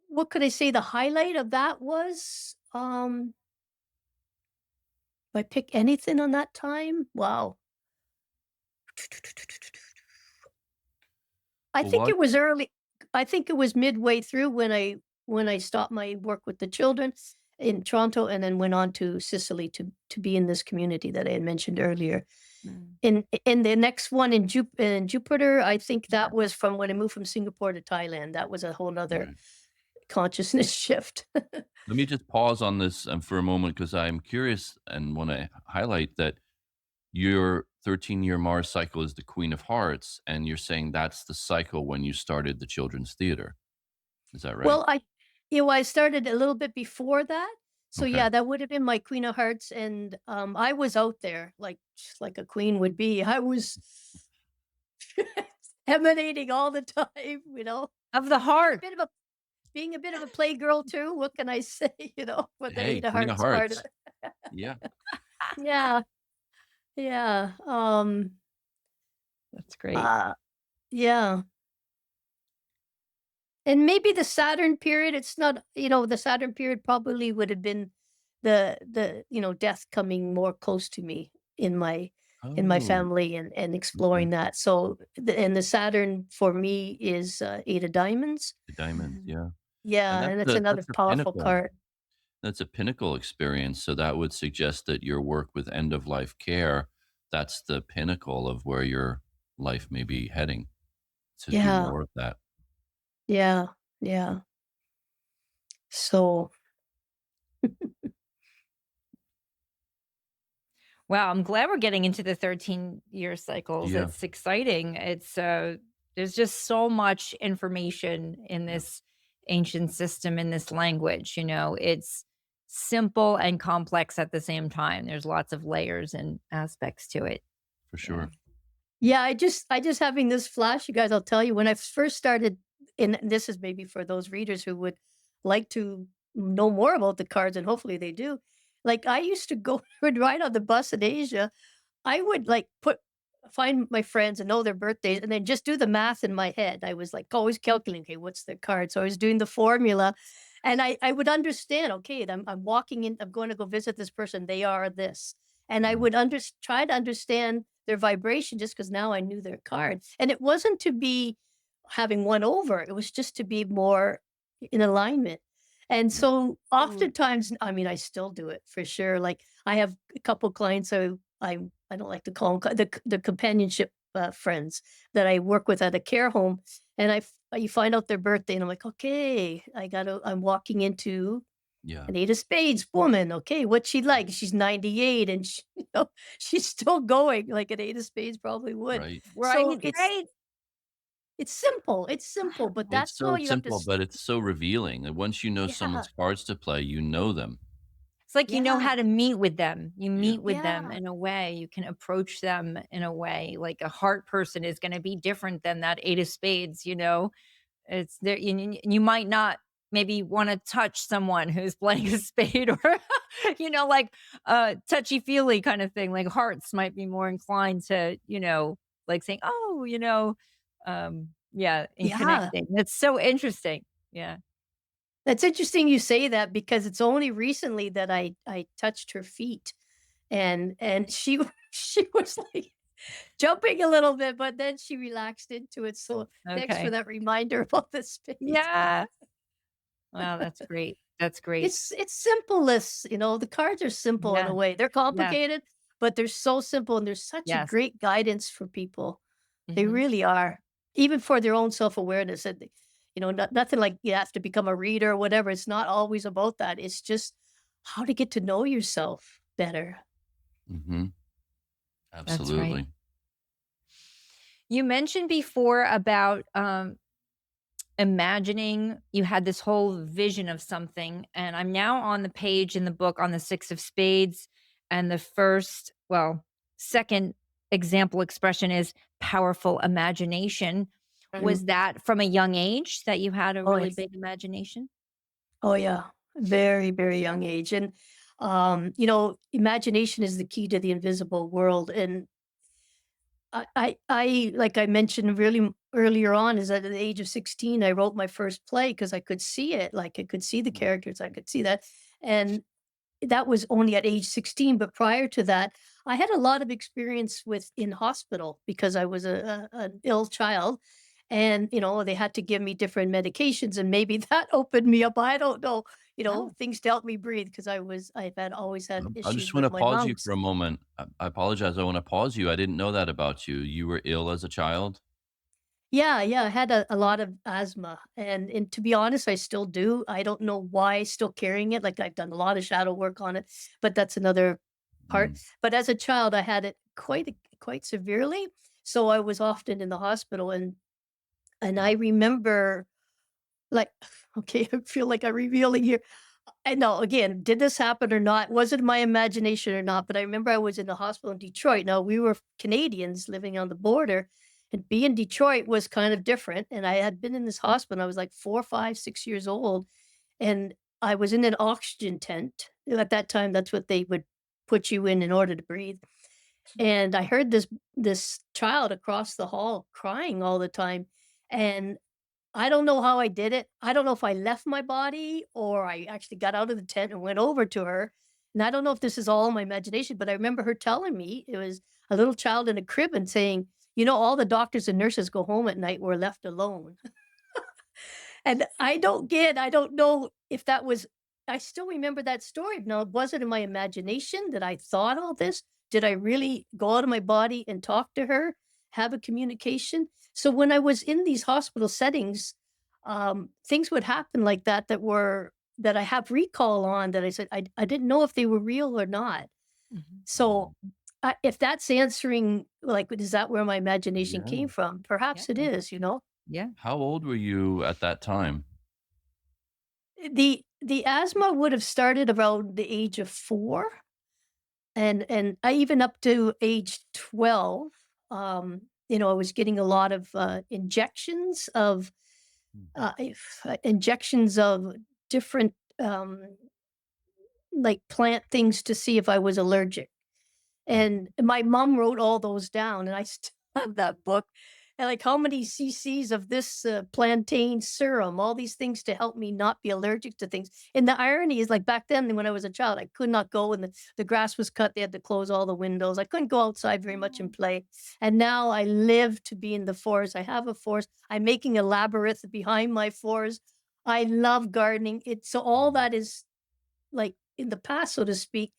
Speaker 3: what could I say the highlight of that was? If I pick anything on that time? Wow. I
Speaker 1: Well,
Speaker 3: think
Speaker 1: what
Speaker 3: it was early I think it was midway through when I stopped my work with the children in Toronto and then went on to Sicily to be in this community that I had mentioned earlier.
Speaker 2: Mm.
Speaker 3: In the next one in Jupiter, I think that was from when I moved from Singapore to Thailand. That was a whole nother
Speaker 1: right.
Speaker 3: consciousness shift.
Speaker 1: Let me just pause on this, for a moment because I'm curious and wanna highlight that your 13-year Mars cycle is the Queen of Hearts, and you're saying that's the cycle when you started the children's theater. Is that right?
Speaker 3: Well, I started a little bit before that. So
Speaker 1: Okay.
Speaker 3: yeah, that would have been my Queen of Hearts, and I was out there like a queen would be. I was emanating all the time,
Speaker 2: Of the
Speaker 3: being a
Speaker 2: heart.
Speaker 3: bit of a being a bit of a playgirl too. What can I say? For the
Speaker 1: Hey,
Speaker 3: Eight of
Speaker 1: Queen of
Speaker 3: Hearts part of
Speaker 1: Hearts.
Speaker 3: it.
Speaker 1: Yeah,
Speaker 3: Yeah, yeah,
Speaker 2: That's great.
Speaker 3: uh, yeah. And maybe the Saturn period, it's not the Saturn period probably would have been death coming more close to me in my
Speaker 1: Oh,
Speaker 3: family and
Speaker 1: okay.
Speaker 3: exploring that. So the Saturn for me is 8 of diamonds.
Speaker 1: The diamonds,
Speaker 2: Mhm.
Speaker 1: yeah. And
Speaker 3: Yeah,
Speaker 1: that's
Speaker 3: and it's
Speaker 1: the
Speaker 3: another
Speaker 1: that's a
Speaker 3: powerful
Speaker 1: pinnacle.
Speaker 3: card.
Speaker 1: That's a pinnacle experience, so that would suggest that your work with end of life care, that's the pinnacle of where your life may be heading, to do
Speaker 3: Yeah,
Speaker 1: more of that.
Speaker 3: yeah, yeah. So
Speaker 2: Wow, I'm glad we're getting into the 13-year cycles.
Speaker 1: Yeah,
Speaker 2: It's exciting. There's just so much information in
Speaker 1: yeah,
Speaker 2: this ancient system, in this language, It's simple and complex at the same time. There's lots of layers and aspects to it.
Speaker 1: for
Speaker 2: Yeah.
Speaker 1: sure.
Speaker 3: yeah, I just having this flash, you guys, I'll tell you when I first started, and this is maybe for those readers who would like to know more about the cards, and hopefully they do. Like I used to go would ride on the bus in Asia. I would like find my friends and know their birthdays and then just do the math in my head. I was like always calculating, okay, what's the card? So I was doing the formula and I would understand, okay, I'm walking in, I'm going to go visit this person. They are this. and I
Speaker 1: Mm.
Speaker 3: would try to understand their vibration just because now I knew their cards. And it wasn't to be having one over, it was just to be more in alignment. And
Speaker 1: Yeah.
Speaker 3: so
Speaker 2: Ooh,
Speaker 3: oftentimes, I mean, I still do it for sure. Like I have a couple clients I don't like to call them the companionship friends that I work with at a care home, and you find out their birthday, and I'm like, okay, I'm walking into
Speaker 1: Yeah.
Speaker 3: an 8 of spades woman. Okay, what's she like? She's 98 and she's still going like an 8 of spades probably would.
Speaker 1: Right.
Speaker 3: So
Speaker 2: right, right.
Speaker 3: it's simple. It's simple, but
Speaker 1: It's
Speaker 3: that's how
Speaker 1: so
Speaker 3: you have to
Speaker 1: simple, but it's so revealing that once you know
Speaker 3: yeah.
Speaker 1: someone's cards to play, you know them.
Speaker 2: It's like you know
Speaker 3: Yeah.
Speaker 2: how to meet with them. You
Speaker 1: Yeah.
Speaker 2: meet with them
Speaker 3: Yeah.
Speaker 2: in a way, you can approach them in a way, like a heart person is gonna be different than that 8 of spades, you know? It's there you might not maybe wanna touch someone who's playing a spade or, like, touchy-feely kind of thing, like hearts might be more inclined to, like saying, "Oh," yeah, and
Speaker 3: Yeah.
Speaker 2: connecting. That's so interesting. Yeah.
Speaker 3: That's interesting you say that because it's only recently that I touched her feet and she she was like jumping a little bit, but then she relaxed into it. So thanks for
Speaker 2: Okay.
Speaker 3: that reminder about the spades.
Speaker 2: Yeah. Wow, that's great. That's great.
Speaker 3: It's simplest, the cards are simple in
Speaker 2: Yeah.
Speaker 3: a way. They're
Speaker 2: Yeah.
Speaker 3: complicated, but they're so simple and they're such a
Speaker 2: Yes.
Speaker 3: great guidance for people. They
Speaker 2: Mhm.
Speaker 3: really are. Even for their own self-awareness and nothing like you have to become a reader or whatever. It's not always about that. It's just how to get to know yourself better.
Speaker 1: Mhm.
Speaker 2: That's right.
Speaker 1: Absolutely.
Speaker 2: You mentioned before about, imagining you had this whole vision of something, and I'm now on the page in the book on the 6 of spades, and the second example expression is powerful imagination.
Speaker 3: Mhm.
Speaker 2: Was that from a young age that you had a
Speaker 3: Oh,
Speaker 2: really
Speaker 3: yes.
Speaker 2: big imagination?
Speaker 3: Oh, yeah. Very, very young age. And, imagination is the key to the invisible world. And like I mentioned really earlier on, is that at the age of 16, I wrote my first play because I could see it. Like I could see the
Speaker 1: Mm.
Speaker 3: characters, I could see that. And that was only at age 16. But prior to that, I had a lot of experience with in hospital because I was an ill child. And, they had to give me different medications. And maybe that opened me up. I don't know,
Speaker 2: Oh,
Speaker 3: things to help me breathe because I've always had
Speaker 1: I just
Speaker 3: issues with
Speaker 1: wanna
Speaker 3: my
Speaker 1: pause you for
Speaker 3: lungs.
Speaker 1: a moment. I apologize, I wanna pause you. I didn't know that about you. You were ill as a child?
Speaker 3: Yeah, yeah, I had a lot of asthma, and to be honest, I still do. I don't know why still carrying it, like, I've done a lot of shadow work on it, but that's another part.
Speaker 1: Mm.
Speaker 3: But as a child, I had it quite severely, so I was often in the hospital, and I remember, like okay, I feel like I'm revealing here. I know, again, did this happen or not? Was it my imagination or not? But I remember I was in the hospital in Detroit. Now, we were Canadians living on the border, and being Detroit was kind of different. And I had been in this hospital. I was like 4, 5, 6 years old. And I was in an oxygen tent. At that time, that's what they would put you in order to breathe. And I heard this child across the hall crying all the time. And I don't know how I did it. I don't know if I left my body or I actually got out of the tent and went over to her. And I don't know if this is all in my imagination, but I remember her telling me it was a little child in a crib and saying, all the doctors and nurses go home at night. We're left alone. And I don't know if that was, I still remember that story. Now, was it in my imagination that I thought all this? Did I really go out of my body and talk to her, have a communication? So when I was in these hospital settings, things would happen like that I have recall on that I said I didn't know if they were real or not.
Speaker 2: mhm.
Speaker 3: So
Speaker 1: Mhm.
Speaker 3: if that's answering, like, is that where my imagination
Speaker 1: Yeah.
Speaker 3: came from?
Speaker 2: Yeah,
Speaker 3: Perhaps it is.
Speaker 2: yeah.
Speaker 1: How old were you at that time?
Speaker 3: The asthma would have started around the age of 4, and I even up to age 12, I was getting a lot of, injections of different, like, plant things to see if I was allergic,
Speaker 1: Mm.
Speaker 3: and my mom wrote all those down, and I still have that book, and like how many cc's of this plantain serum, all these things to help me not be allergic to things. And the irony is, like back then when I was a child, I could not go when the grass was cut. They had to close all the windows. I couldn't go outside very much and play. And now I live to be in the forest. I have a forest. I'm making a labyrinth behind my forest. I love gardening. It's so all that is like in the past, so to speak.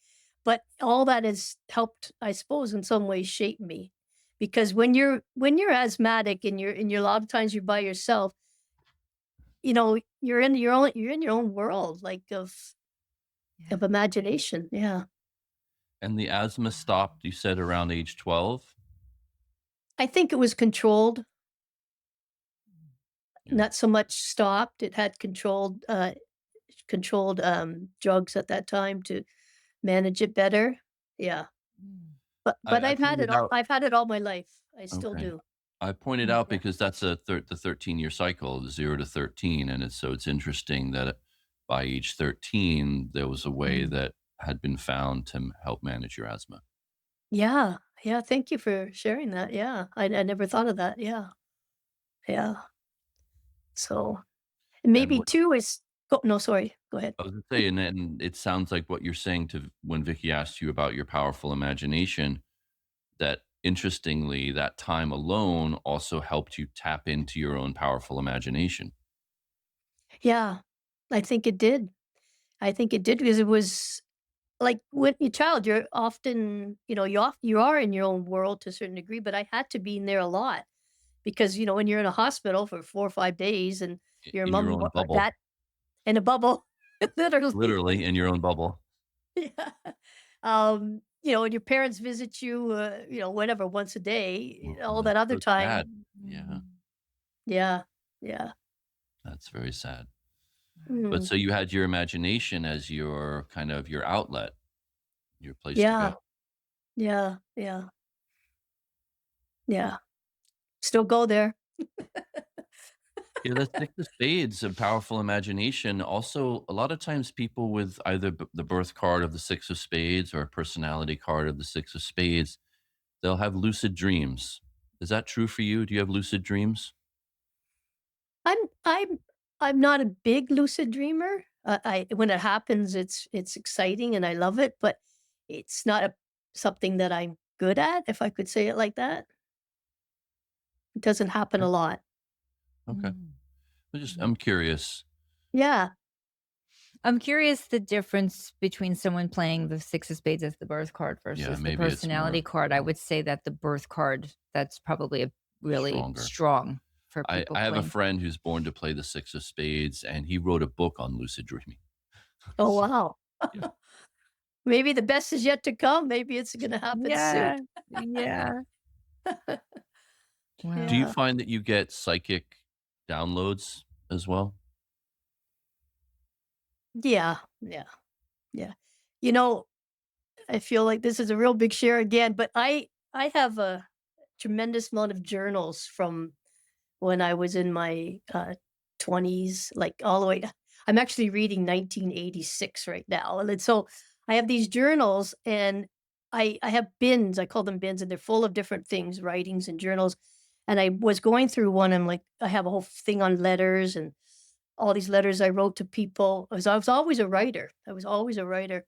Speaker 3: But all that has helped, I suppose, in some ways shape me. Because when you're asthmatic and you're a lot of times you're by yourself, you're in your own world, like
Speaker 2: Yeah.
Speaker 3: of imagination. Yeah.
Speaker 1: And the asthma stopped, you said around age 12?
Speaker 3: I think it was controlled,
Speaker 1: Yeah.
Speaker 3: not so much stopped. It had controlled drugs at that time to manage it better. Yeah.
Speaker 2: Mm.
Speaker 3: But
Speaker 1: I
Speaker 3: I've had
Speaker 1: pointed
Speaker 3: it all
Speaker 1: out
Speaker 3: I've had it all my life. I still
Speaker 1: okay.
Speaker 3: do.
Speaker 1: I pointed
Speaker 2: Mm.
Speaker 1: out
Speaker 3: Yeah.
Speaker 1: because that's the 13-year cycle, 0 to 13, and it's interesting that by age 13, there was a way
Speaker 2: Mm.
Speaker 1: that had been found to help manage your asthma.
Speaker 3: Yeah. Yeah, thank you for sharing that. Yeah. I never thought of that. Yeah. Yeah. So,
Speaker 1: And
Speaker 3: maybe
Speaker 1: what
Speaker 3: too is go no, sorry. Go ahead.
Speaker 1: I was gonna say, and then it sounds like what you're saying to when Vicky asked you about your powerful imagination, that interestingly, that time alone also helped you tap into your own powerful imagination.
Speaker 3: Yeah. I think it did. I think it did because it was like when you're a child, you're often, you are in your own world to a certain degree, but I had to be in there a lot because, when you're in a hospital for 4 or 5 days and your
Speaker 1: In your
Speaker 3: mom,
Speaker 1: own bubble,
Speaker 3: that in a bubble, literally.
Speaker 1: literally in your own bubble.
Speaker 3: Yeah. And your parents visit you, whenever, once a day,
Speaker 1: Oh,
Speaker 3: all that
Speaker 1: that's
Speaker 3: other
Speaker 1: so sad.
Speaker 3: time.
Speaker 1: Yeah,
Speaker 3: Yeah. Yeah.
Speaker 1: that's very sad. But
Speaker 3: Mm.
Speaker 1: so you had your imagination as your kind of your outlet, your place to
Speaker 3: Yeah.
Speaker 1: go.
Speaker 3: Yeah. Yeah. Yeah. Still go there.
Speaker 1: Yeah, the 6 of spades, a powerful imagination. Also, a lot of times people with either the birth card of the 6 of spades or a personality card of the 6 of spades, they'll have lucid dreams. Is that true for you? Do you have lucid dreams?
Speaker 3: I'm I'm I'm not a big lucid dreamer. I when it happens, it's exciting and I love it, but it's not something that I'm good at, if I could say it like that. It doesn't happen
Speaker 1: Okay.
Speaker 3: a lot.
Speaker 1: Okay.
Speaker 2: Mm.
Speaker 1: I'm curious.
Speaker 3: Yeah.
Speaker 2: I'm curious the difference between someone playing the 6 of spades as the birth card
Speaker 1: Yeah,
Speaker 2: versus the
Speaker 1: maybe it's
Speaker 2: personality
Speaker 1: more
Speaker 2: card. I would say that the birth card, that's probably a really
Speaker 1: stronger.
Speaker 2: strong for people
Speaker 1: I have a
Speaker 2: playing.
Speaker 1: friend who's born to play the 6 of spades, and he wrote a book on lucid dreaming.
Speaker 3: Oh,
Speaker 1: So,
Speaker 3: wow.
Speaker 1: yeah.
Speaker 3: Maybe the best is yet to come. Maybe it's gonna happen soon.
Speaker 2: Yeah, yeah.
Speaker 1: Do you
Speaker 2: Wow.
Speaker 3: Yeah.
Speaker 1: find that you get psychic downloads as well?
Speaker 3: Yeah. Yeah. Yeah. You know, I feel like this is a real big share again, but I have a tremendous amount of journals from when I was in my 20s, like all the way. I'm actually reading 1986 right now, and so I have these journals, and I have bins. I call them bins, and they're full of different things, writings and journals. And I was going through one. I'm like, I have a whole thing on letters and all these letters I wrote to people. I was always a writer. I was always a writer,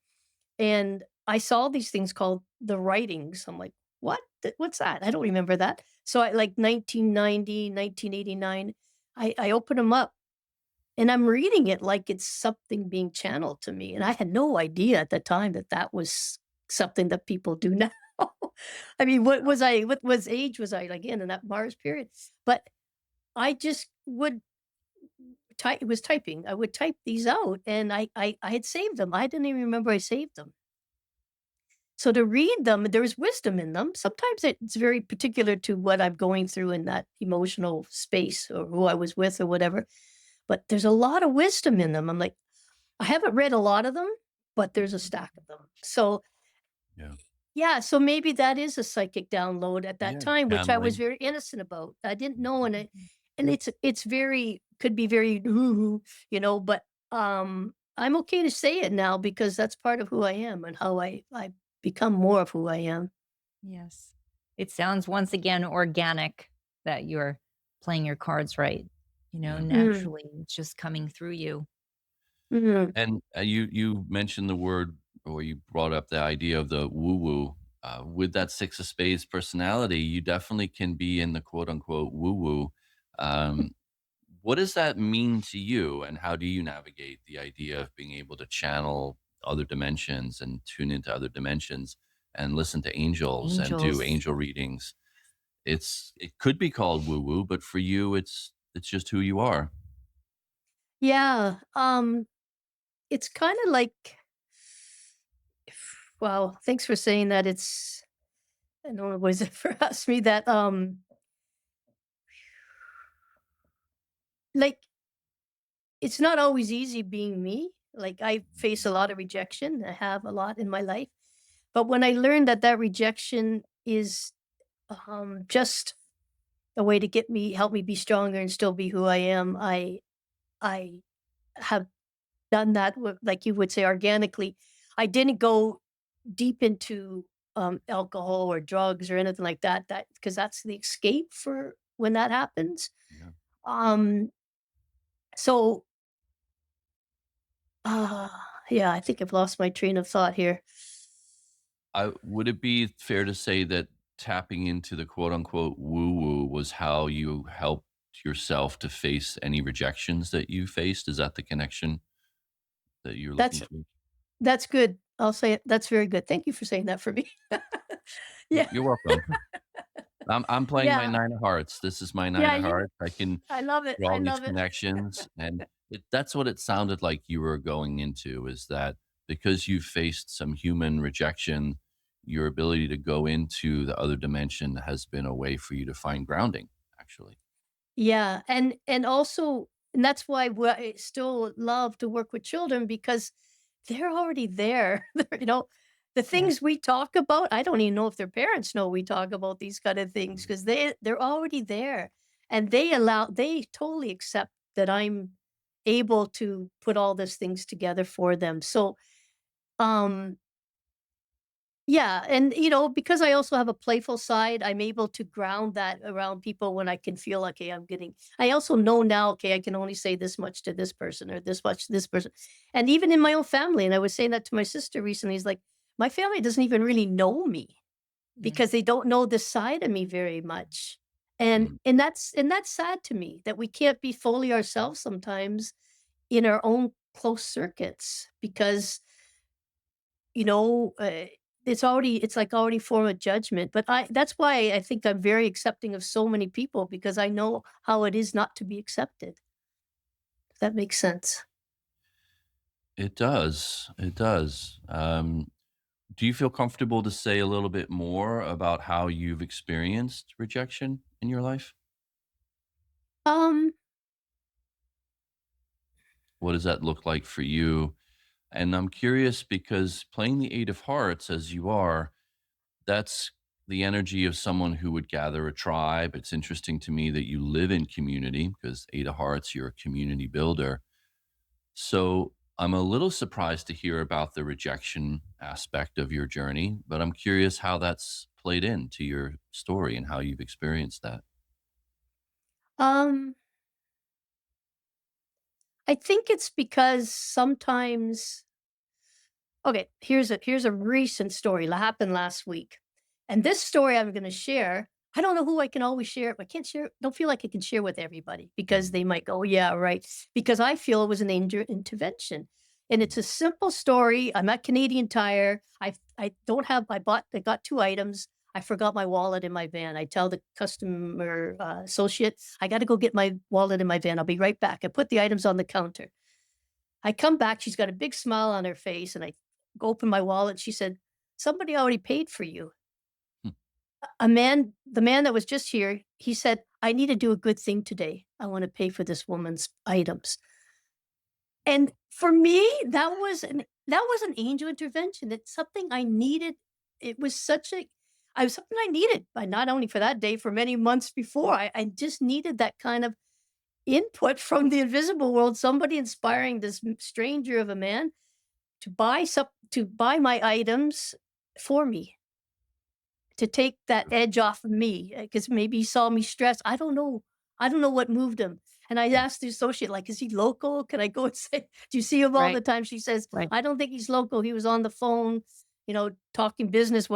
Speaker 3: and I saw these things called the writings. I'm like, "What? What's that? I don't remember that." So I like 1990, 1989, I open them up and I'm reading it like it's something being channeled to me, and I had no idea at the time that that was something that people do now. I mean, what was age was I, like, in that Mars period? But I just would type it was typing. I would type these out, and I had saved them. I didn't even remember I saved them. So to read them, there's wisdom in them. Sometimes it's very particular to what I'm going through in that emotional space or who I was with or whatever. But there's a lot of wisdom in them. I'm like, I haven't read a lot of them, but there's a stack of them. So
Speaker 1: Yeah.
Speaker 3: yeah, so maybe that is a psychic download at that
Speaker 1: Yeah.
Speaker 3: time, which I was
Speaker 1: Channeling.
Speaker 3: very innocent about. I didn't know, and
Speaker 2: Mhm.
Speaker 3: it's very could be very but I'm okay to say it now because that's part of who I am and how I become more of who I am.
Speaker 2: Yes. It sounds once again organic. that you're playing your cards right.
Speaker 1: Yeah.
Speaker 3: Mm,
Speaker 2: Naturally, it's just coming through you.
Speaker 3: mhm.
Speaker 1: And, you mentioned the word, or you brought up the idea of the woo-woo. With that 6 of spades personality, you definitely can be in the quote unquote "woo-woo." Um, what does that mean to you, and how do you navigate the idea of being able to channel other dimensions and tune into other dimensions and listen to angels and do
Speaker 2: Angels.
Speaker 1: angel readings? It could be called woo-woo, but for you, it's just who you are.
Speaker 3: Yeah, it's kinda like wow, thanks for saying that. It's no one was ever asked me that, like, it's not always easy being me. Like, I face a lot of rejection, I have a lot in my life, but when I learned that that rejection is, just a way to get me help me be stronger and still be who I am, I have done that with like you would say, organically. I didn't go deep into, alcohol or drugs or anything like that, that because that's the escape for when that happens.
Speaker 1: Yeah.
Speaker 3: Um, so, yeah, I think I've lost my train of thought here.
Speaker 1: I would it be fair to say that tapping into the quote unquote woo woo was how you helped yourself to face any rejections that you faced? Is that the connection that you're looking
Speaker 3: That's
Speaker 1: to?
Speaker 3: that's good. I'll say it. That's very good. Thank you for saying that for me. Yeah.
Speaker 1: You're welcome. I'm playing my
Speaker 3: Yeah.
Speaker 1: 9 of hearts. This is my 9
Speaker 3: Yeah,
Speaker 1: of
Speaker 3: you
Speaker 1: hearts. I can
Speaker 3: I love it.
Speaker 1: draw
Speaker 3: I
Speaker 1: these
Speaker 3: love it.
Speaker 1: connections, and that's what it sounded like you were going into, is that because you faced some human rejection, your ability to go into the other dimension has been a way for you to find grounding, actually.
Speaker 3: Yeah, and also and that's why I still love to work with children because they're already there. The
Speaker 2: Yeah.
Speaker 3: things we talk about, I don't even know if their parents know we talk about these kind of things
Speaker 1: Mhm.
Speaker 3: because they're already there, and they totally accept that I'm able to put all these things together for them. So, um, yeah, and because I also have a playful side, I'm able to ground that around people when I can feel, okay, I also know now, okay, I can only say this much to this person or this much to this person. And even in my own family, and I was saying that to my sister recently, is like, my family doesn't even really know me
Speaker 2: Yeah.
Speaker 3: because they don't know this side of me very much. And
Speaker 1: Mm.
Speaker 3: and that's sad to me that we can't be fully ourselves sometimes in our own close circuits because you know, uh, it's like already form of judgment, but I that's why I think I'm very accepting of so many people because I know how it is not to be accepted. If that makes sense.
Speaker 1: It does, it does. Do you feel comfortable to say a little bit more about how you've experienced rejection in your life?
Speaker 3: Um,
Speaker 1: What does that look like for you? And I'm curious because playing the 8 of hearts as you are, that's the energy of someone who would gather a tribe. It's interesting to me that you live in community because 8 of hearts, you're a community builder. So I'm a little surprised to hear about the rejection aspect of your journey, but I'm curious how that's played into your story and how you've experienced that.
Speaker 3: um, I think it's because sometimes okay, here's a recent story that happened last week. And this story I'm gonna share, I don't know who I can always share it, I can't share don't feel like I can share with everybody because
Speaker 1: Mhm.
Speaker 3: they might go, "Yeah, right." Because I feel it was an intervention. And it's a simple story. I'm at Canadian Tire. I don't have I got 2 items. I forgot my wallet in my van. I tell the customer, associate, "I gotta go get my wallet in my van. I'll be right back." I put the items on the counter. I come back, she's got a big smile on her face, and I go open my wallet, she said, "Somebody already paid for you."
Speaker 1: Hmm.
Speaker 3: The man that was just here, he said, "I need to do a good thing today. I wanna pay for this woman's items." And for me, that was an angel intervention. It's something I needed. It was such a I was something I needed, but not only for that day, for many months before. I just needed that kind of input from the invisible world, somebody inspiring this stranger of a man to buy my items for me. to take that edge off of me, because maybe he saw me stressed. I don't know. I don't know what moved him. And I asked the associate, like, "Is he local? Can I go and say, do you see him all
Speaker 2: Right,
Speaker 3: the time?" She says,
Speaker 2: right.
Speaker 3: "I don't think he's local. He was on the phone, talking business,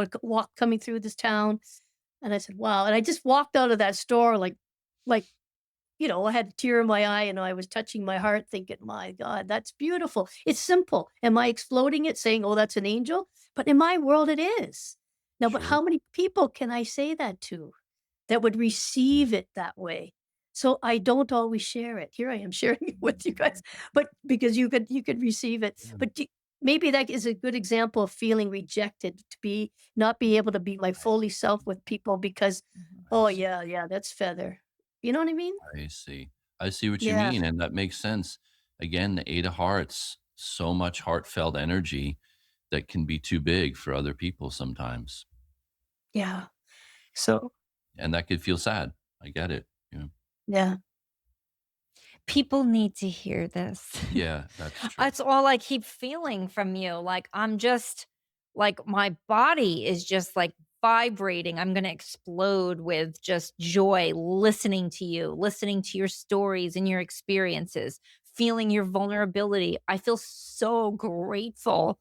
Speaker 3: coming through this town." And I said, "Wow." And I just walked out of that store like, I had a tear in my eye, I was touching my heart thinking, "My God, that's beautiful." It's simple. Am I exploding it saying, "Oh, that's an angel?" But in my world, it is. Now, but
Speaker 1: Sure.
Speaker 3: how many people can I say that to that would receive it that way? So I don't always share it. Here I am sharing it with you guys, but because you could receive it.
Speaker 1: Yeah,
Speaker 3: But maybe that is a good example of feeling rejected, to be not be able to be my fully self with people because,
Speaker 2: Mhm.
Speaker 1: I
Speaker 3: oh
Speaker 1: see.
Speaker 3: yeah, yeah, that's feather. You know what I mean?
Speaker 1: I see. I see what you
Speaker 3: Yeah.
Speaker 1: mean, and that makes sense. Again, the 8 of Hearts, so much heartfelt energy that can be too big for other people sometimes,
Speaker 3: Yeah. So,
Speaker 1: and that could feel sad. I get it, you know?
Speaker 3: yeah.
Speaker 2: People need to hear this.
Speaker 1: Yeah, that's true.
Speaker 2: That's all I keep feeling from you. Like, I'm just like, my body is just like vibrating. I'm going to explode with just joy listening to you, listening to your stories and your experiences, feeling your vulnerability. I feel so grateful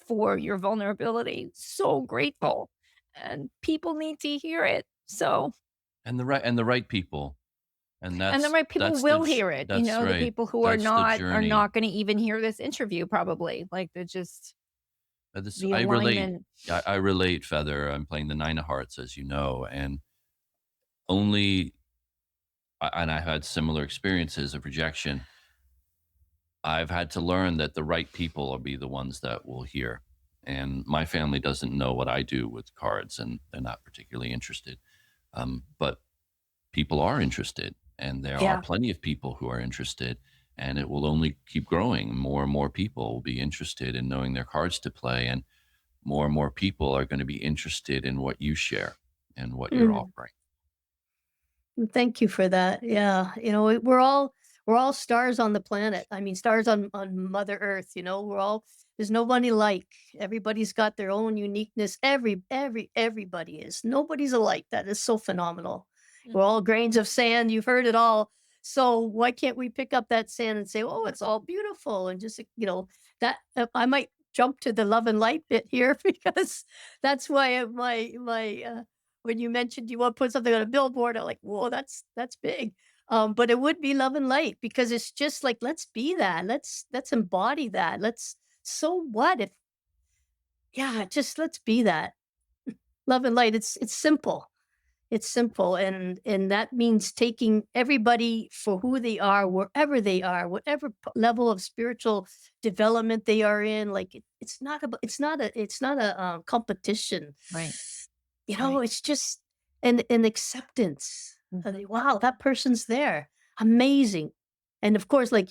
Speaker 2: for your vulnerability. So grateful. And people need to hear it. So,
Speaker 1: And the right people, and
Speaker 2: and the right people
Speaker 1: that's the
Speaker 2: will
Speaker 1: j
Speaker 2: hear it,
Speaker 1: that's
Speaker 2: the
Speaker 1: right.
Speaker 2: people who are
Speaker 1: That's the
Speaker 2: not
Speaker 1: journey.
Speaker 2: gonna even hear this interview probably, like, they're just
Speaker 1: This
Speaker 2: the
Speaker 1: I relate.
Speaker 2: alignment.
Speaker 1: I relate, Feather. I'm playing the 9 of Hearts, as you know, and only and I had similar experiences of rejection. I've had to learn that the right people will be the ones that will hear. And my family doesn't know what I do with cards, and they're not particularly interested. But people are interested, and there are
Speaker 3: Yeah.
Speaker 1: plenty of people who are interested, and it will only keep growing. More and more people will be interested in knowing their cards to play, and more people are going to be interested in what you share and what you're
Speaker 3: Mm.
Speaker 1: offering.
Speaker 3: Thank you for that. Yeah. We're all stars on the planet. I mean, stars on Mother Earth, there's nobody like. Everybody's got their own uniqueness. Everybody is. Nobody's alike. That is so phenomenal. We're all grains of sand. You've heard it all. So why can't we pick up that sand and say, "Oh, it's all beautiful," and just, that I might jump to the love and light bit here because that's why when you mentioned you want to put something on a billboard, I'm like, "Whoa, that's big." But it would be love and light because it's just like, let's be that. Let's embody that. So what if, yeah, just let's be that. Love and light. It's simple. It's simple, and that means taking everybody for who they are, wherever they are, whatever level of spiritual development they are in. Like, it's not a competition.
Speaker 2: Right, right.
Speaker 3: It's just an acceptance.
Speaker 2: Mhm.
Speaker 3: Wow, that person's there. Amazing. And of course, like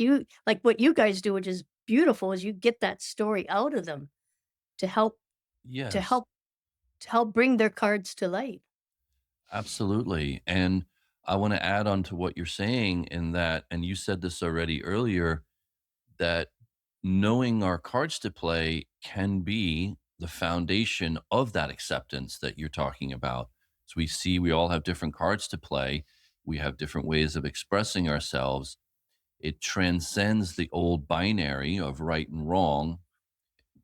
Speaker 3: what you guys do, which is beautiful, is you get that story out of them to help to
Speaker 1: Yes,
Speaker 3: help to help bring their cards to light.
Speaker 1: absolutely. And I want to add on to what you're saying in that, and you said this already earlier, that knowing our cards to play can be the foundation of that acceptance that you're talking about. So we all have different cards to play. We have different ways of expressing ourselves. It transcends the old binary of right and wrong,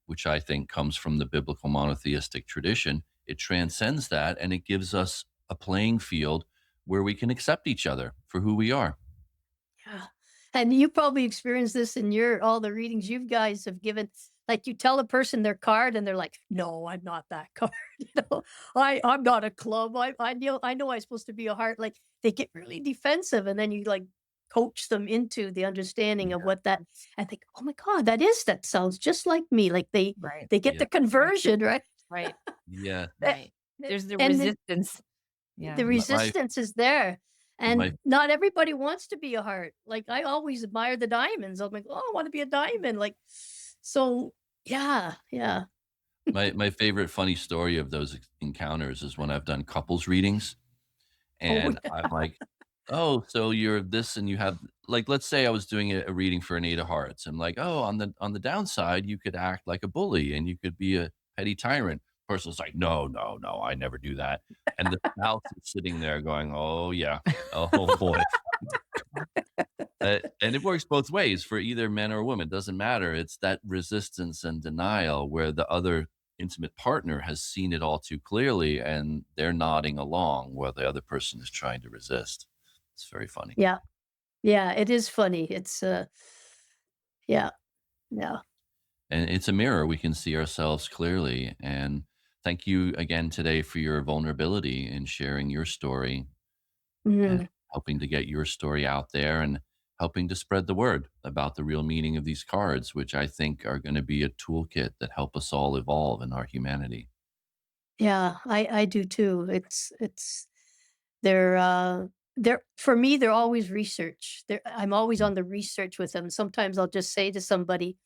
Speaker 1: which I think comes from the biblical monotheistic tradition. It transcends that, and it gives us a playing field where we can accept each other for who we are.
Speaker 3: Yeah. And you probably experienced this in your all the readings you guys have given. Like, you tell a person their card and they're like, "No, I'm not that card." I'm not a club. I know I'm supposed to be a heart. Like, they get really defensive, and then you like coach them into the understanding of
Speaker 1: Yeah.
Speaker 3: what that, I think, "Oh my God, that sounds just like me." Like, they
Speaker 2: Right,
Speaker 3: they get
Speaker 1: Yeah.
Speaker 3: the
Speaker 2: right,
Speaker 3: conversion, right?
Speaker 2: right,
Speaker 1: Yeah.
Speaker 3: A-
Speaker 2: right. There's the
Speaker 3: and the
Speaker 2: resistance. Yeah.
Speaker 3: the
Speaker 1: My
Speaker 3: resistance is there,
Speaker 1: my
Speaker 3: and not everybody wants to be a heart. Like, I always admire the diamonds. I'm like, "Oh, I want to be a diamond." Like, so yeah, yeah.
Speaker 1: my favorite funny story of those encounters is when I've done couples readings,
Speaker 3: Oh,
Speaker 1: and I'm like, "Oh, so you're this and you have," like, let's say I was doing a reading for an 8 of Hearts. I'm like, "Oh, on the downside, you could act like a bully and you could be a petty tyrant." person's like, "No, no, no, I never do that." And the spouse is sitting there going, "Oh, yeah. Oh, boy." And it works both ways for either men or women, doesn't matter. It's that resistance and denial where the other intimate partner has seen it all too clearly, and they're nodding along while the other person is trying to resist. It's very funny.
Speaker 3: Yeah. Yeah, it is funny. Yeah, yeah.
Speaker 1: And it's a mirror. We can see ourselves clearly. And thank you again today for your vulnerability in sharing your story and
Speaker 3: Mhm.
Speaker 1: helping to get your story out there and helping to spread the word about the real meaning of these cards, which I think are going to be a toolkit that help us all evolve in our humanity.
Speaker 3: Yeah, I do too. They're, they're for me, they're always research. I'm always
Speaker 1: Mm,
Speaker 3: on the research with them. Sometimes I'll just say to somebody,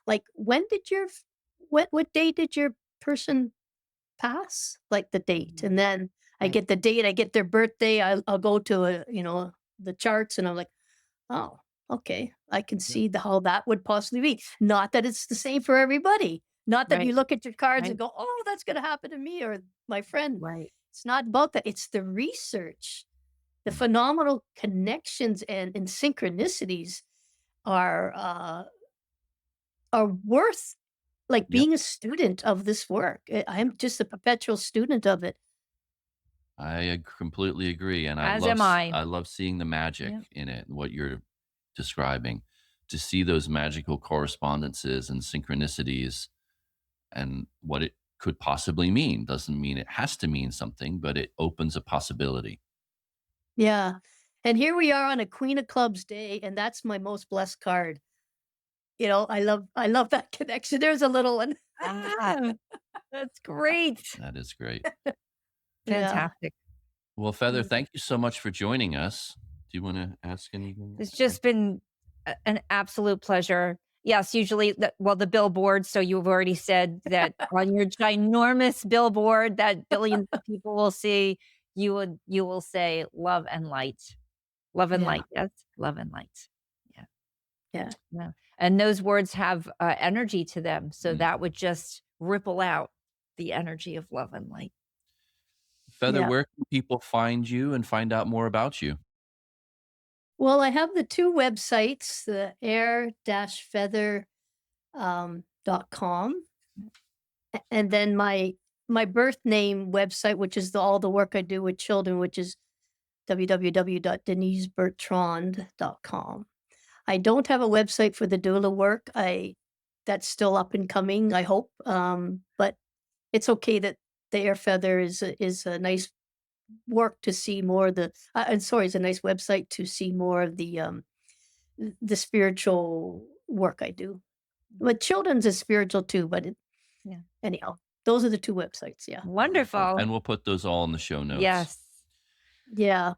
Speaker 3: like, "When did what day did your person pass?" Like, the date,
Speaker 2: Mhm.
Speaker 3: and then I
Speaker 2: Right.
Speaker 3: get the date, I get their birthday, I'll go to, the charts, and I'm like, "Oh, okay. I can
Speaker 1: yeah.
Speaker 3: see how that would possibly be." Not that it's the same for everybody. Not that you
Speaker 2: Right.
Speaker 3: look at your cards and
Speaker 2: Right.
Speaker 3: go, "Oh, that's gonna happen to me or my friend."
Speaker 2: Right.
Speaker 3: It's not about that. It's the research. The
Speaker 1: Mm,
Speaker 3: phenomenal connections and synchronicities are, uh, are worth, like,
Speaker 1: yep.
Speaker 3: being a student of this work. I'm just a perpetual student of it.
Speaker 1: Completely agree, and
Speaker 2: As am I.
Speaker 1: I love seeing the magic
Speaker 2: Yeah.
Speaker 1: in it, what you're describing, to see those magical correspondences and synchronicities and what it could possibly mean. Doesn't mean it has to mean something, but it opens a possibility.
Speaker 3: Yeah. And here we are on a Queen of Clubs day, and that's my most blessed card. I love that connection. There's a little one.
Speaker 2: Ah, that's great.
Speaker 1: That is great.
Speaker 3: Yeah.
Speaker 2: Fantastic.
Speaker 1: Well, Feather,
Speaker 3: Mhm.
Speaker 1: thank you so much for joining us. Do you wanna ask anything?
Speaker 2: It's just been an absolute pleasure. Yes, usually the billboard, so you've already said that on your ginormous billboard that billions of people will see, you will say love and light. Love and
Speaker 3: Yeah.
Speaker 2: light, yes, love and light. Yeah,
Speaker 3: Yeah.
Speaker 2: yeah, and those words have, energy to them, so
Speaker 1: Mm.
Speaker 2: that would just ripple out the energy of love and light.
Speaker 1: Feather,
Speaker 3: Yeah.
Speaker 1: where can people find you and find out more about you?
Speaker 3: Well, I have the 2 websites, the air-feather, .com, and then my birth name website, which is all the work I do with children, which is www.denisebertrand.com. I don't have a website for the doula work. I That's still up and coming, I hope. But it's okay that the air feather is a nice work to see more of the and sorry, it's a nice website to see more of the spiritual work I do. But children's is spiritual too, but
Speaker 2: Yeah.
Speaker 3: anyhow, those are the 2 websites, yeah.
Speaker 1: Wonderful,
Speaker 2: Wonderful.
Speaker 1: and we'll put those all in the show notes.
Speaker 2: Yes.
Speaker 3: Yeah.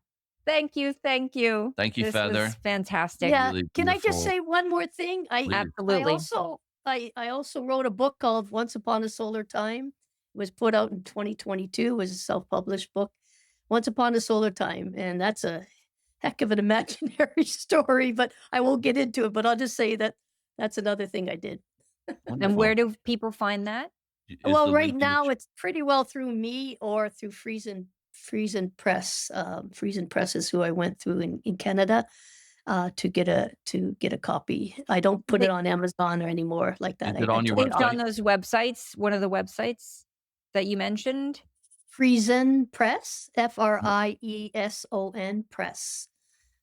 Speaker 2: Thank you, thank you.
Speaker 1: Thank you,
Speaker 2: This was
Speaker 1: Feather.
Speaker 2: fantastic.
Speaker 3: Yeah,
Speaker 1: Really
Speaker 3: can I just
Speaker 1: beautiful.
Speaker 3: say one more thing?
Speaker 1: Please.
Speaker 2: Absolutely.
Speaker 3: I also wrote a book called Once Upon a Solar Time. It was put out in 2022. It was a self-published book. Once Upon a Solar Time, and that's a heck of an imaginary story, but I won't get into it, but I'll just say that that's another thing I did.
Speaker 2: And where
Speaker 1: Wonderful.
Speaker 2: do people find that?
Speaker 1: Is
Speaker 3: Well,
Speaker 1: the
Speaker 3: right
Speaker 1: link in the
Speaker 3: now it's pretty well through me or through Friesen Press is who I went through in Canada. To get a copy. I don't put it
Speaker 2: They
Speaker 3: on Amazon or anymore like
Speaker 1: is
Speaker 3: that. I
Speaker 1: it
Speaker 3: I
Speaker 1: on your
Speaker 3: took it
Speaker 2: It's
Speaker 3: off.
Speaker 1: website?
Speaker 2: on those websites, one of the websites that you mentioned?
Speaker 3: Friesen Press,
Speaker 1: Yep.
Speaker 3: Frieson Press.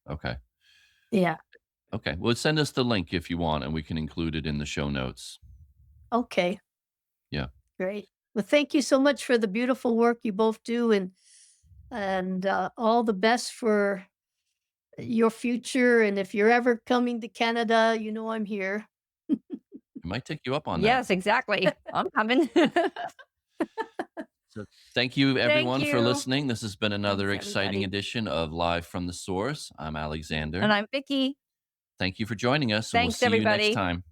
Speaker 1: Okay.
Speaker 3: Yeah.
Speaker 1: Okay. Well, send us the link if you want, and we can include it in the show notes.
Speaker 3: Okay,
Speaker 1: Yeah.
Speaker 3: great. Well, thank you so much for the beautiful work you both do, and all the best for your future, and if you're ever coming to Canada, you know I'm here.
Speaker 1: I might take you up on that.
Speaker 2: Yes, exactly. I'm coming.
Speaker 1: So thank you,
Speaker 2: Thank
Speaker 1: everyone, for
Speaker 2: you.
Speaker 1: listening. This has been another
Speaker 2: Thanks,
Speaker 1: exciting
Speaker 2: everybody.
Speaker 1: edition of Live from the Source. I'm Alexander.
Speaker 2: And I'm Vicky.
Speaker 1: Thank you for joining us, and we'll
Speaker 2: Thanks,
Speaker 1: see you next
Speaker 2: everybody.
Speaker 1: time.